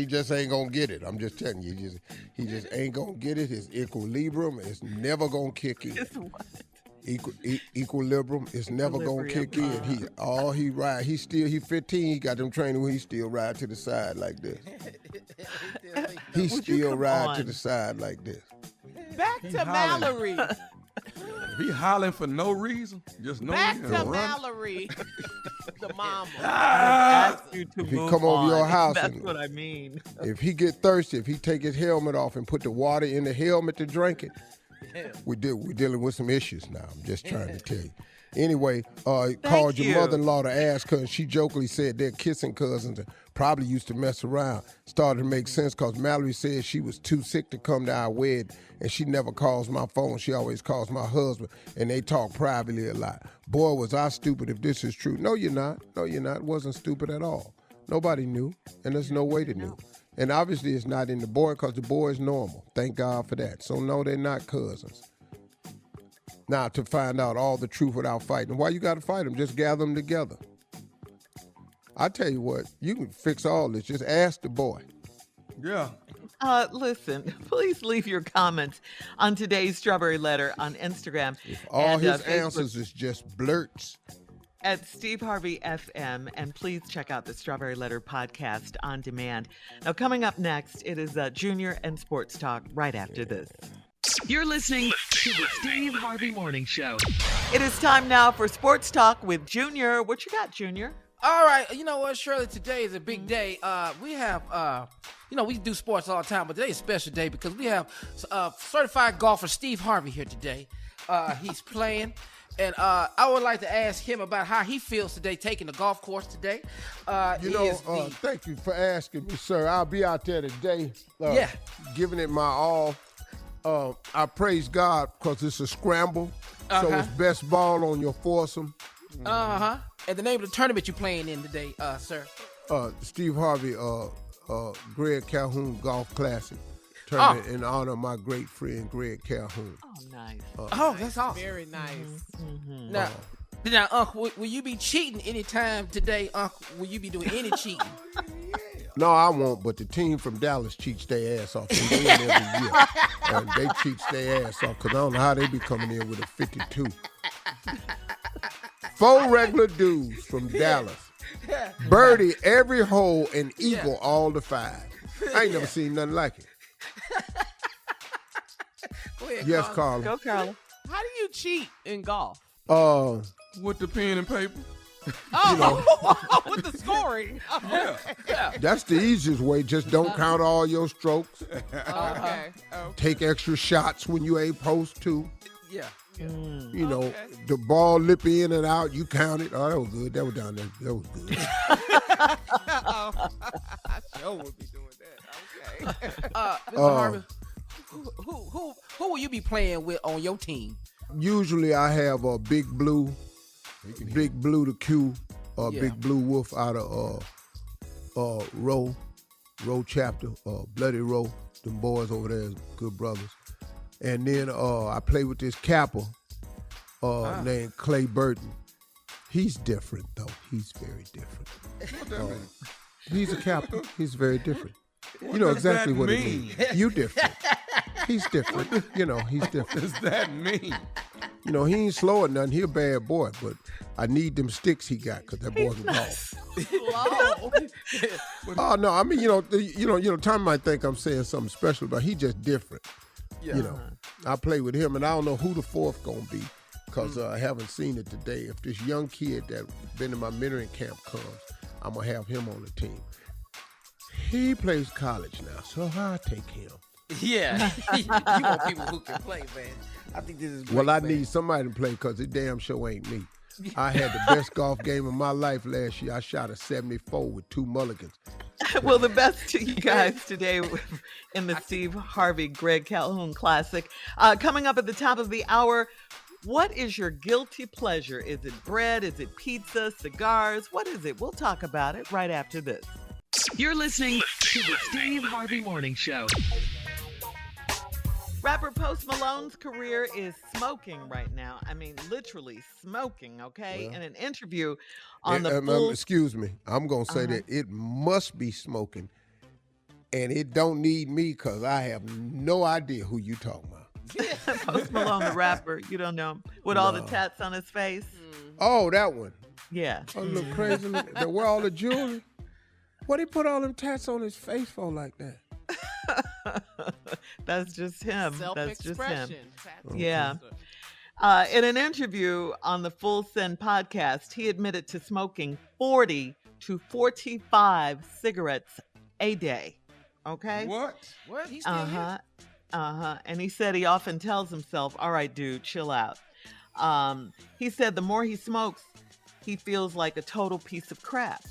just ain't going to get it. I'm just telling you, he just ain't going to get it. His equilibrium is never going to kick in. Equilibrium is never going to kick in. He's 15, he got them training wheels, he still ride to the side like this. He still ride to the side like this. Back to Mallory. If he hollering for no reason, just no Back reason. to Mallory, the mama. If he come over your house, that's what I mean. If he get thirsty, if he take his helmet off and put the water in the helmet to drink it, we're dealing with some issues now. I'm just trying to tell you. Anyway, called your mother-in-law to ask her, and she jokingly said they're kissing cousins and probably used to mess around. Started to make sense because Mallory said she was too sick to come to our wedding, and she never calls my phone. She always calls my husband, and they talk privately a lot. Boy, was I stupid if this is true. No, you're not. No, you're not. It wasn't stupid at all. Nobody knew, and there's no way to know. And obviously it's not in the boy because the boy is normal. Thank God for that. So no, they're not cousins. Now, to find out all the truth without fighting. Why you got to fight them? Just gather them together. I tell you what, you can fix all this. Just ask the boy. Yeah. Listen, please leave your comments on today's Strawberry Letter on Instagram. If all his answers is just blurts. At Steve Harvey FM, and please check out the Strawberry Letter podcast on demand. Now, coming up next, it is Junior and Sports Talk right after this. You're listening to the Steve Harvey Morning Show. It is time now for Sports Talk with Junior. What you got, Junior? All right, you know what, Shirley, today is a big day. We have, we do sports all the time, but today is a special day because we have certified golfer Steve Harvey here today. He's playing, and I would like to ask him about how he feels today taking the golf course today. Thank you for asking me, sir. I'll be out there today giving it my all. I praise God because it's a scramble, so it's best ball on your foursome. And the name of the tournament you're playing in today, sir? Steve Harvey, Greg Calhoun Golf Classic tournament in honor of my great friend Greg Calhoun. Oh, nice. That's awesome. Very nice. Mm-hmm. Now, Uncle, will you be cheating anytime today, Uncle? Will you be doing any cheating? No, I won't, but the team from Dallas cheats their ass off. They win every year. And they cheats their ass off because I don't know how they be coming in with a 52. 4 regular dudes from Dallas. Birdie every hole and eagle all the 5. I ain't never seen nothing like it. Go ahead, Yes, Carla. Carla. Go, Carla. How do you cheat in golf? With the pen and paper. With the scoring. Yeah. That's the easiest way. Just don't count all your strokes. Okay. Take extra shots when you ain't supposed to. Yeah. You know, the ball lip in and out, you count it. Oh, that was good. That was down there. That was good. I sure would be doing that. Okay. Mr. Harvey, who will you be playing with on your team? Usually I have a Big Blue the Q, Big Blue Wolf out of Row Chapter, Bloody Row. Them boys over there is good brothers. And then I play with this capper named Clay Burton. He's different, though. He's very different. He's a capper. He's very different. You know exactly what it means. You different. He's different. You know, he's different. What does that mean? You know, he ain't slow or nothing. He a bad boy, but I need them sticks he got because that boy's a golf. Oh no, I mean, you know, Tom might think I'm saying something special, but he just different. Yeah. You know, I play with him, and I don't know who the fourth gonna be. because I haven't seen it today. If this young kid that been in my mentoring camp comes, I'm going to have him on the team. He plays college now, so I'll take him. Yeah. You want people who can play, man. I think this is great, Well, I man. need somebody to play because the damn show ain't me. I had the best golf game of my life last year. I shot a 74 with 2 mulligans. Well, the best to you guys today in the Steve Harvey Greg Calhoun Classic. Coming up at the top of the hour, what is your guilty pleasure? Is it bread? Is it pizza? Cigars? What is it? We'll talk about it right after this. You're listening to the Steve Harvey Morning Show. Rapper Post Malone's career is smoking right now. I mean, literally smoking, okay? Well, in an interview on the full... Excuse me. I'm going to say that it must be smoking, and it don't need me because I have no idea who you talking about. Post Malone, the rapper. You don't know him? With all the tats on his face? Oh, that one. Yeah. Oh, look crazy. They wear all the jewelry. What he put all them tats on his face for like that? That's just him. That's just him. Okay. Yeah. In an interview on the Full Send podcast, he admitted to smoking 40 to 45 cigarettes a day. Okay? What? He's still here? And he said he often tells himself, all right, dude, chill out. He said the more he smokes, he feels like a total piece of crap.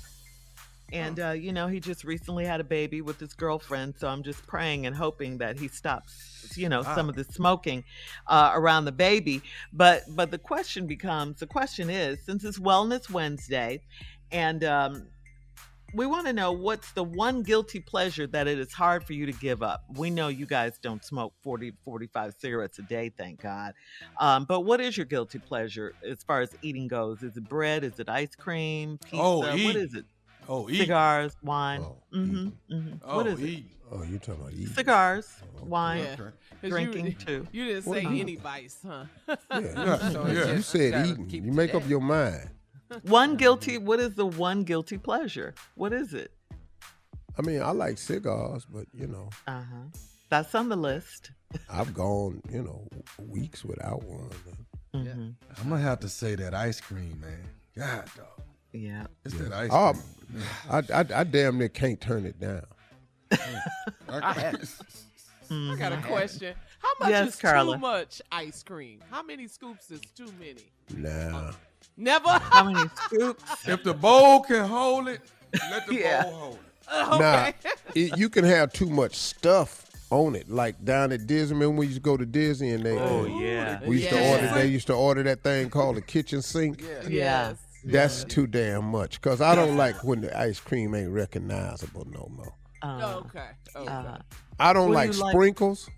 And, he just recently had a baby with his girlfriend. So I'm just praying and hoping that he stops, some of the smoking around the baby. But the question is, since it's Wellness Wednesday, and we want to know what's the one guilty pleasure that it is hard for you to give up. We know you guys don't smoke 40 to 45 cigarettes a day, thank God. But what is your guilty pleasure as far as eating goes? Is it bread? Is it ice cream? Pizza? What is it? Oh, eat. Cigars, wine. What is eat. Oh, you talking about eating? Cigars, wine, Yeah. Drinking too. You didn't say any vice, huh? Yeah. You said eating. You make up your mind. What is the one guilty pleasure? What is it? I mean, I like cigars, but That's on the list. I've gone, weeks without one. Yeah. I'm gonna have to say that ice cream, man. God, dog. Yeah. It's that ice cream. I damn near can't turn it down. I got a question. How much is Carla. too much ice cream? How many scoops is too many? Nah. Never? How many scoops? If the bowl can hold it, let the bowl hold it. Now, you can have too much stuff on it, like down at Disney. Remember when we used to go to Disney and they used to order that thing called a kitchen sink? Yeah. That's too damn much because I don't like when the ice cream ain't recognizable no more. Okay. I don't like sprinkles.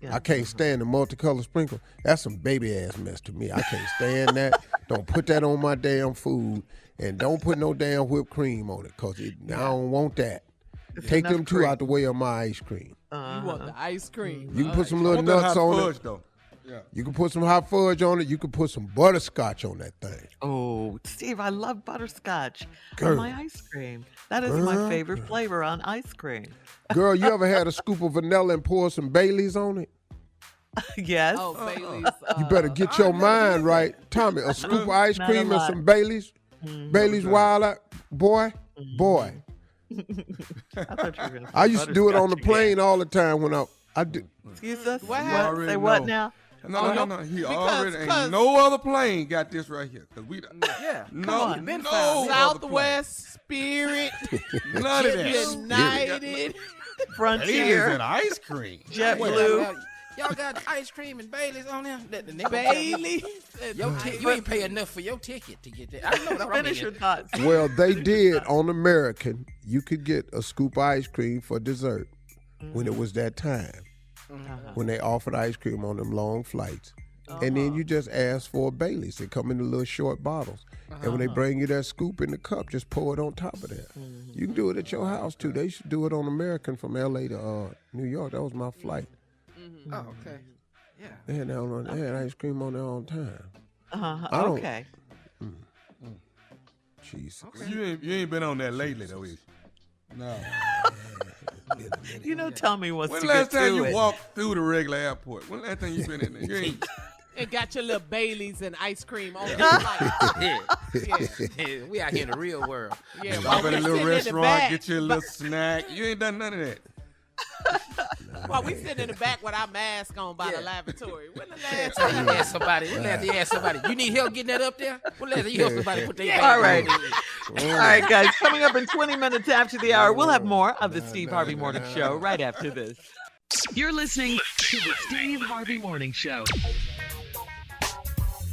Yeah. I can't stand the multicolored sprinkle. That's some baby ass mess to me. I can't stand that. Don't put that on my damn food, and don't put no damn whipped cream on it because I don't want that. Take them two out the way of my ice cream. You want the ice cream? You can put some little nuts on it. Though. Yeah. You can put some hot fudge on it. You can put some butterscotch on that thing. Oh, Steve, I love butterscotch Girl. on my ice cream. That is my favorite flavor on ice cream. Girl, you ever had a scoop of vanilla and pour some Baileys on it? Yes. Oh, Bailey's. You better get your mind right. Tommy, a scoop of ice Not cream a and lot. some Baileys. Baileys Wild Out. Boy. I thought you were gonna say I used to do it on the butterscotch plane all the time when I did. Excuse us? What What? happened? Say what now? No. He already ain't no other plane got this right here. Cause we no Southwest, Spirit, none of that. United. Frontier and ice cream. JetBlue. Y'all got ice cream and Baileys on there? Bailey. You ain't pay enough for your ticket to get that. I know that. Finish your thoughts. Well, they did on American. You could get a scoop of ice cream for dessert when it was that time. When they offered ice cream on them long flights. And then you just ask for a Baileys. They come in the little short bottles. And when they bring you that scoop in the cup, just pour it on top of that. You can do it at your house, too. They should do it on American from L.A. to New York. That was my flight. Oh, okay. Yeah. They had ice cream on there all the time. Okay. Jesus. You ain't been on that lately, though, is you? No. Tell me what's When to last get time to you it. walked through the regular airport? When last time you been in there? You ain't. And got your little Baileys and ice cream on the Yeah, we out here in the real world. Yeah, Stop at a little restaurant, get you a little back. snack. You ain't done none of that. While we sitting in the back with our mask on by the lavatory. When the last You time? ask somebody. You need help getting that up there? When last time you help somebody put their All right. All right, guys. Coming up in 20 minutes after the hour, we'll have more of the Steve Harvey Morning Show right after this. You're listening to the Steve Harvey Morning Show.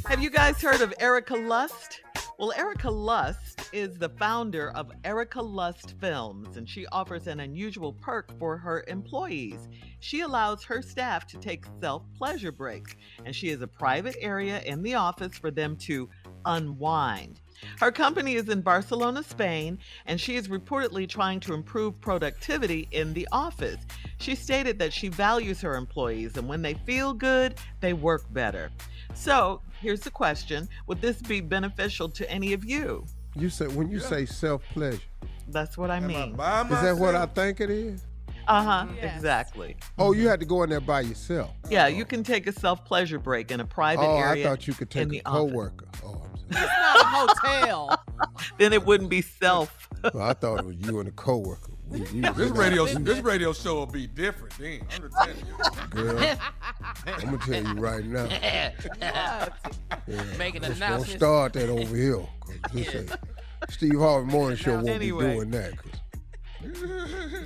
Have you guys heard of Erica Lust? Well, Erica Lust is the founder of Erica Lust Films, and she offers an unusual perk for her employees. She allows her staff to take self-pleasure breaks, and she has a private area in the office for them to unwind. Her company is in Barcelona, Spain, and she is reportedly trying to improve productivity in the office. She stated that she values her employees, and when they feel good, they work better. So, here's the question. Would this be beneficial to any of you? You say when you say self-pleasure. That's what I mean. Is that what I think it is? Uh-huh, Yes. Exactly. Oh, you had to go in there by yourself. Yeah, you can take a self-pleasure break in a private area. I thought you could in take the a coworker. Oh, It's not a hotel. Then it wouldn't be self. well, I thought it was you and a coworker. This radio show will be different then. I'm just telling you. Girl, I'm gonna tell you right now. Making an Don't announcement. start that over here. 'Cause this ain't- Steve Harvey Morning Show won't Anyway. be doing that.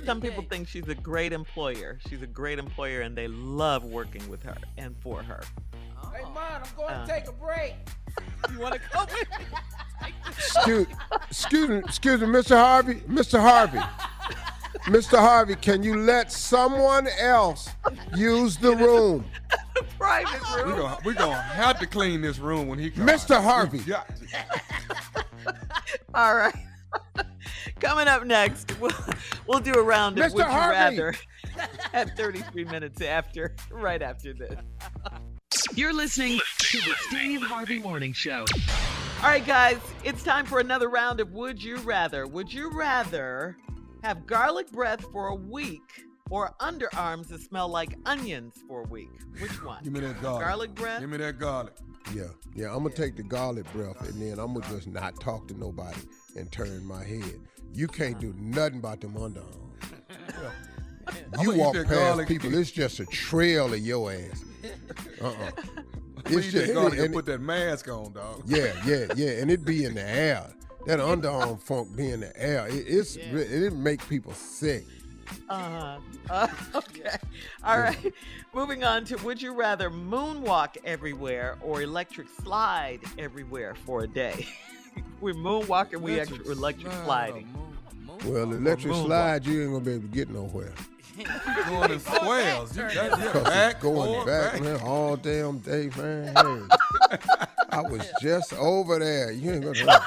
Some people think she's a great employer. She's a great employer, and they love working with her and for her. Hey, Mom, I'm going to take a break. You want to come with me? Excuse me, Mr. Harvey. Mr. Harvey, can you let someone else use the room? Private room. We're gonna have to clean this room when he comes. Mr. Harvey. Yeah. All right. Coming up next, we'll do a round of Mr. Would You Harvey. Rather at 33 minutes after, right after this. You're listening to the Steve Harvey Morning Show. All right, guys, it's time for another round of Would You Rather. Would you rather have garlic breath for a week or underarms that smell like onions for a week? Which one? Give me that garlic. Garlic breath? Give me that garlic. Yeah, I'm gonna take the garlic breath and then I'm gonna just not talk to nobody and turn my head. You can't do nothing about them underarms. You eat walk that past garlic. people, it's just a trail of your ass. It's just garlic and put that mask on, dog. Yeah, and it be in the air. That underarm funk be in the air. It make people sick. Okay. All right. Moving on to Would you rather moonwalk everywhere or electric slide everywhere for a day? We're moonwalking, we actually electric sliding. Well, electric slide, you ain't gonna be able to get nowhere. Going in squares. Back, going back, man, all damn day, man. Hey, I was just over there. You ain't gonna,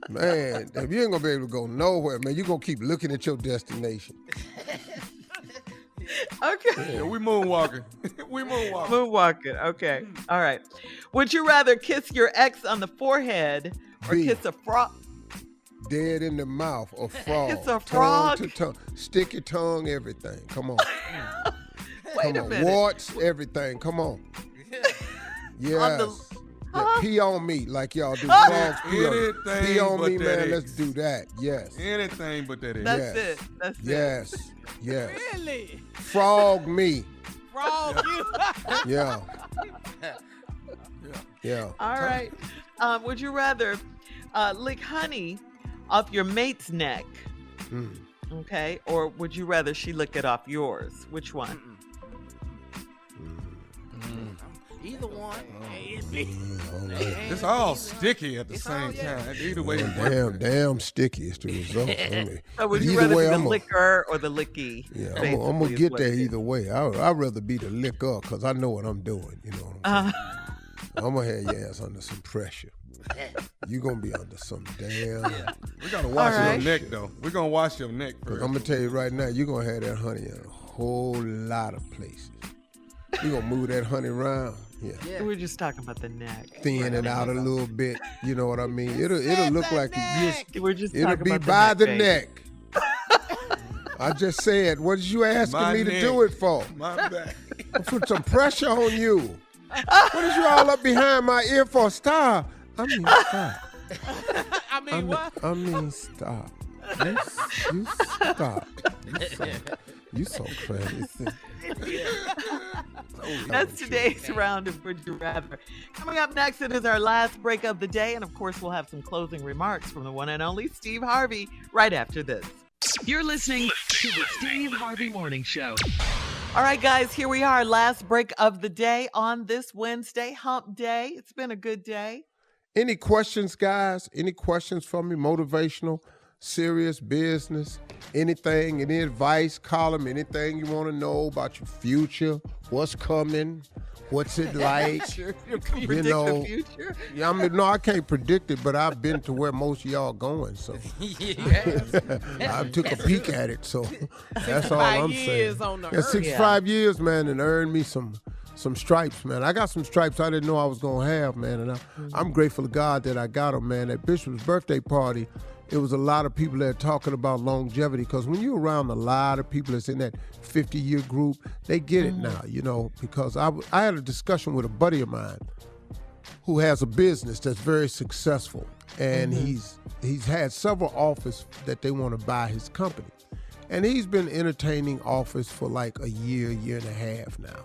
man. If you ain't gonna be able to go nowhere, man, you gonna keep looking at your destination. Okay. Yeah, we moonwalking. Moonwalking. Okay. All right. Would you rather kiss your ex on the forehead or kiss a frog? Dead in the mouth, a frog. Kiss a frog? Tongue to tongue. Stick your tongue, everything. Come on. Wait a minute. Warts, everything. Come on. Yes. Pee on me like y'all do. Frogs pee on me. Anything Pee on but me, that man. X. Let's do that. Yes. Anything but that. That's it. That's it. Yes. Really? Frog me. Frog you. Yeah. All right. Would you rather lick honey off your mate's neck? Okay. Or would you rather she lick it off yours? Which one? Either one. It's all sticky at the same time. Either way. Damn sticky is the result. I mean, So would you either rather way, be the I'm licker or the licky? Yeah, I'm basically, gonna is get what there it is. either way. I'd rather be the licker because I know what I'm doing. You know what I'm saying? I'm gonna have your ass under some pressure. You gonna be under some damn. We gotta wash your neck though. We're gonna wash your neck first. I'm gonna tell you right now, you're gonna have that honey in a whole lot of places. You gonna move that honey around. Yeah. We're just talking about the neck. Thin it out a little bit. You know what I mean? It'll look like We're just it'll talking be about by the baby. neck. I just said, what did you asking me to do it for? My bad. I put some pressure on you. What is you all up behind my ear for? Stop. I mean, stop. What? I mean, stop. You stop. You so crazy. That's today's round of Would You Rather. Coming up next, it is our last break of the day. And of course, we'll have some closing remarks from the one and only Steve Harvey right after this. You're listening to the Steve Harvey Morning Show. All right, guys, here we are. Last break of the day on this Wednesday, hump day. It's been a good day. Any questions, guys? Any questions for me? Motivational, serious business, anything, any advice, column, anything you want to know about your future, what's coming, what's it like? You can predict the future? Yeah, I can't predict it, but I've been to where most of y'all going, so I took a peek at it, so that's all I'm saying. 65 years, man, and earned me some stripes, man. I got some stripes I didn't know I was going to have, man, and I'm grateful to God that I got them, man. At Bishop's birthday party, it was a lot of people there talking about longevity, because when you're around a lot of people that's in that 50-year group, they get it now, because I had a discussion with a buddy of mine who has a business that's very successful, and he's had several offers that they want to buy his company, and he's been entertaining offers for like a year and a half now.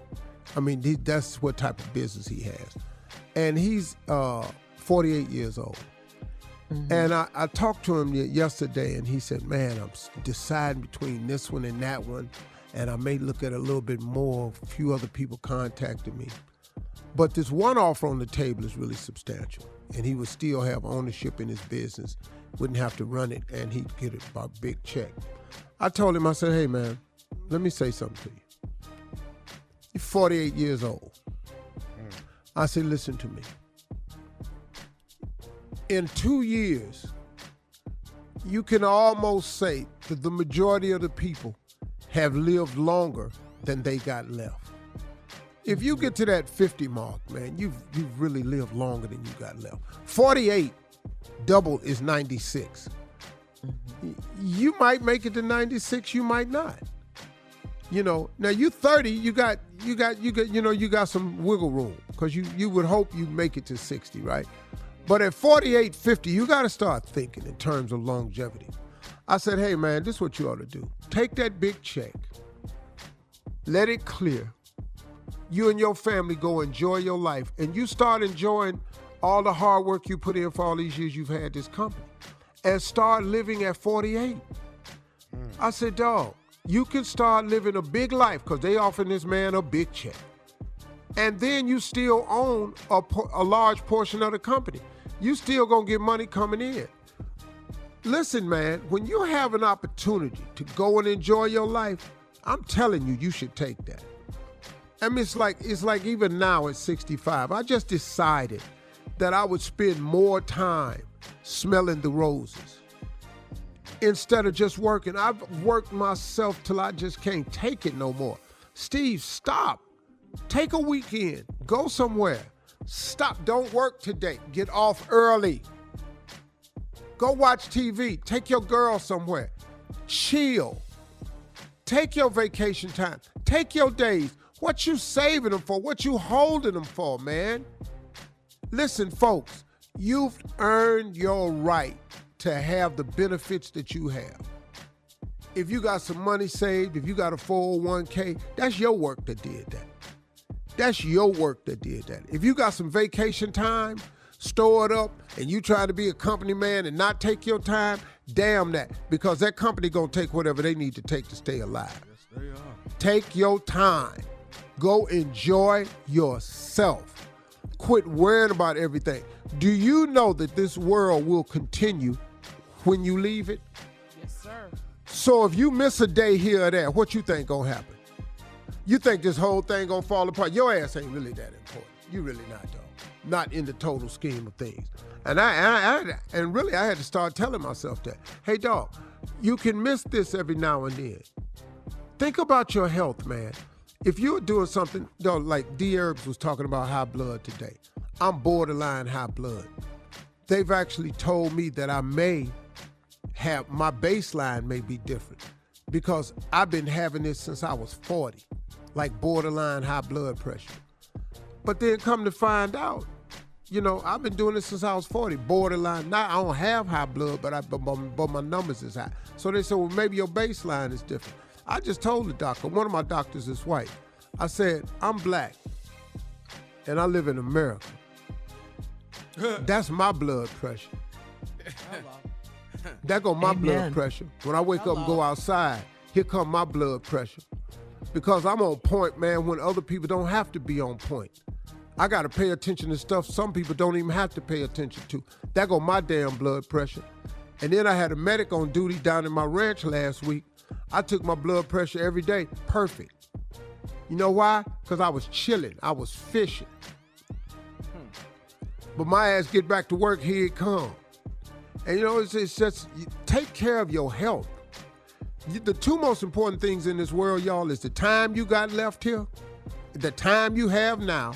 I mean, that's what type of business he has, and he's 48 years old. And I talked to him yesterday, and he said, man, I'm deciding between this one and that one, and I may look at a little bit more. A few other people contacted me. But this one offer on the table is really substantial, and he would still have ownership in his business, wouldn't have to run it, and he'd get a big check. I told him, I said, hey, man, let me say something to you. You're 48 years old. I said, listen to me. In 2 years, you can almost say that the majority of the people have lived longer than they got left. If you get to that 50 mark, man, you've really lived longer than you got left. 48, double is 96. You might make it to 96, you might not. Now you 30, you got some wiggle room, because you would hope you'd make it to 60, right? But at 48, 50, you got to start thinking in terms of longevity. I said, hey, man, this is what you ought to do. Take that big check. Let it clear. You and your family go enjoy your life, and you start enjoying all the hard work you put in for all these years you've had this company, and start living at 48. I said, dog, you can start living a big life, because they offering this man a big check. And then you still own a large portion of the company. You still gonna get money coming in. Listen, man, when you have an opportunity to go and enjoy your life, I'm telling you, you should take that. I mean, it's like even now at 65, I just decided that I would spend more time smelling the roses instead of just working. I've worked myself till I just can't take it no more. Steve, stop. Take a weekend. Go somewhere. Stop. Don't work today. Get off early. Go watch TV. Take your girl somewhere. Chill. Take your vacation time. Take your days. What you saving them for? What you holding them for, man? Listen, folks, you've earned your right to have the benefits that you have. If you got some money saved, if you got a 401k, that's your work that did that. That's your work that did that. If you got some vacation time, store it up, and you try to be a company man and not take your time, damn that, because that company gonna take whatever they need to take to stay alive. Yes, they are. Take your time. Go enjoy yourself. Quit worrying about everything. Do you know that this world will continue when you leave it? Yes, sir. So if you miss a day here or there, what you think gonna happen? You think this whole thing gonna fall apart? Your ass ain't really that important. You really not, dog. Not in the total scheme of things. And I had to start telling myself that. Hey, dog, you can miss this every now and then. Think about your health, man. If you're doing something, like Dherbs was talking about high blood today. I'm borderline high blood. They've actually told me that I may have, my baseline may be different, because I've been having this since I was 40, like borderline high blood pressure. But then come to find out, you know, I've been doing this since I was 40, borderline. Now I don't have high blood, but my numbers is high. So they said, well, maybe your baseline is different. I just told the doctor, one of my doctors is white. I said, I'm black, and I live in America. That's my blood pressure. That go my blood pressure. When I wake up and go outside, here come my blood pressure. Because I'm on point, man, when other people don't have to be on point. I got to pay attention to stuff some people don't even have to pay attention to. That go my damn blood pressure. And then I had a medic on duty down in my ranch last week. I took my blood pressure every day, perfect. You know why? Because I was chilling, I was fishing. But my ass get back to work, here it come. And you know, it's just, take care of your health. The two most important things in this world, y'all, is the time you got left here, the time you have now,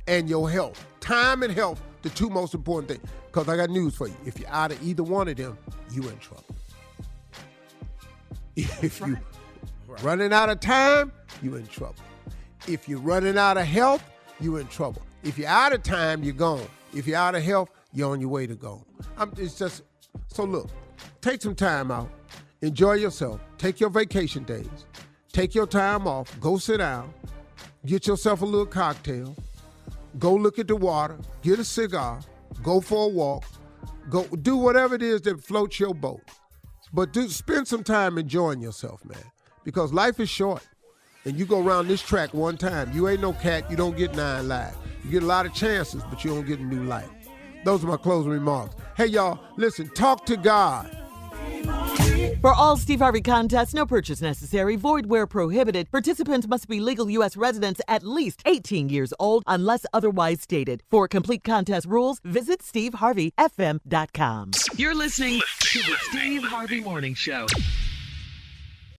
and your health. Time and health, the two most important things. Because I got news for you. If you're out of either one of them, you in trouble. If you running out of time, you in trouble. If you're running out of health, you in trouble. If you're out of time, you're gone. If you're out of health, you're on your way to go. It's just, so look, take some time out. Enjoy yourself. Take your vacation days. Take your time off. Go sit down. Get yourself a little cocktail. Go look at the water. Get a cigar. Go for a walk. Go do whatever it is that floats your boat. But spend some time enjoying yourself, man. Because life is short. And you go around this track one time. You ain't no cat. You don't get 9 lives. You get a lot of chances, but you don't get a new life. Those are my closing remarks. Hey, y'all, listen, talk to God. For all Steve Harvey contests, no purchase necessary, void where prohibited. Participants must be legal U.S. residents at least 18 years old unless otherwise stated. For complete contest rules, visit SteveHarveyFM.com. You're listening to the Steve Harvey Morning Show.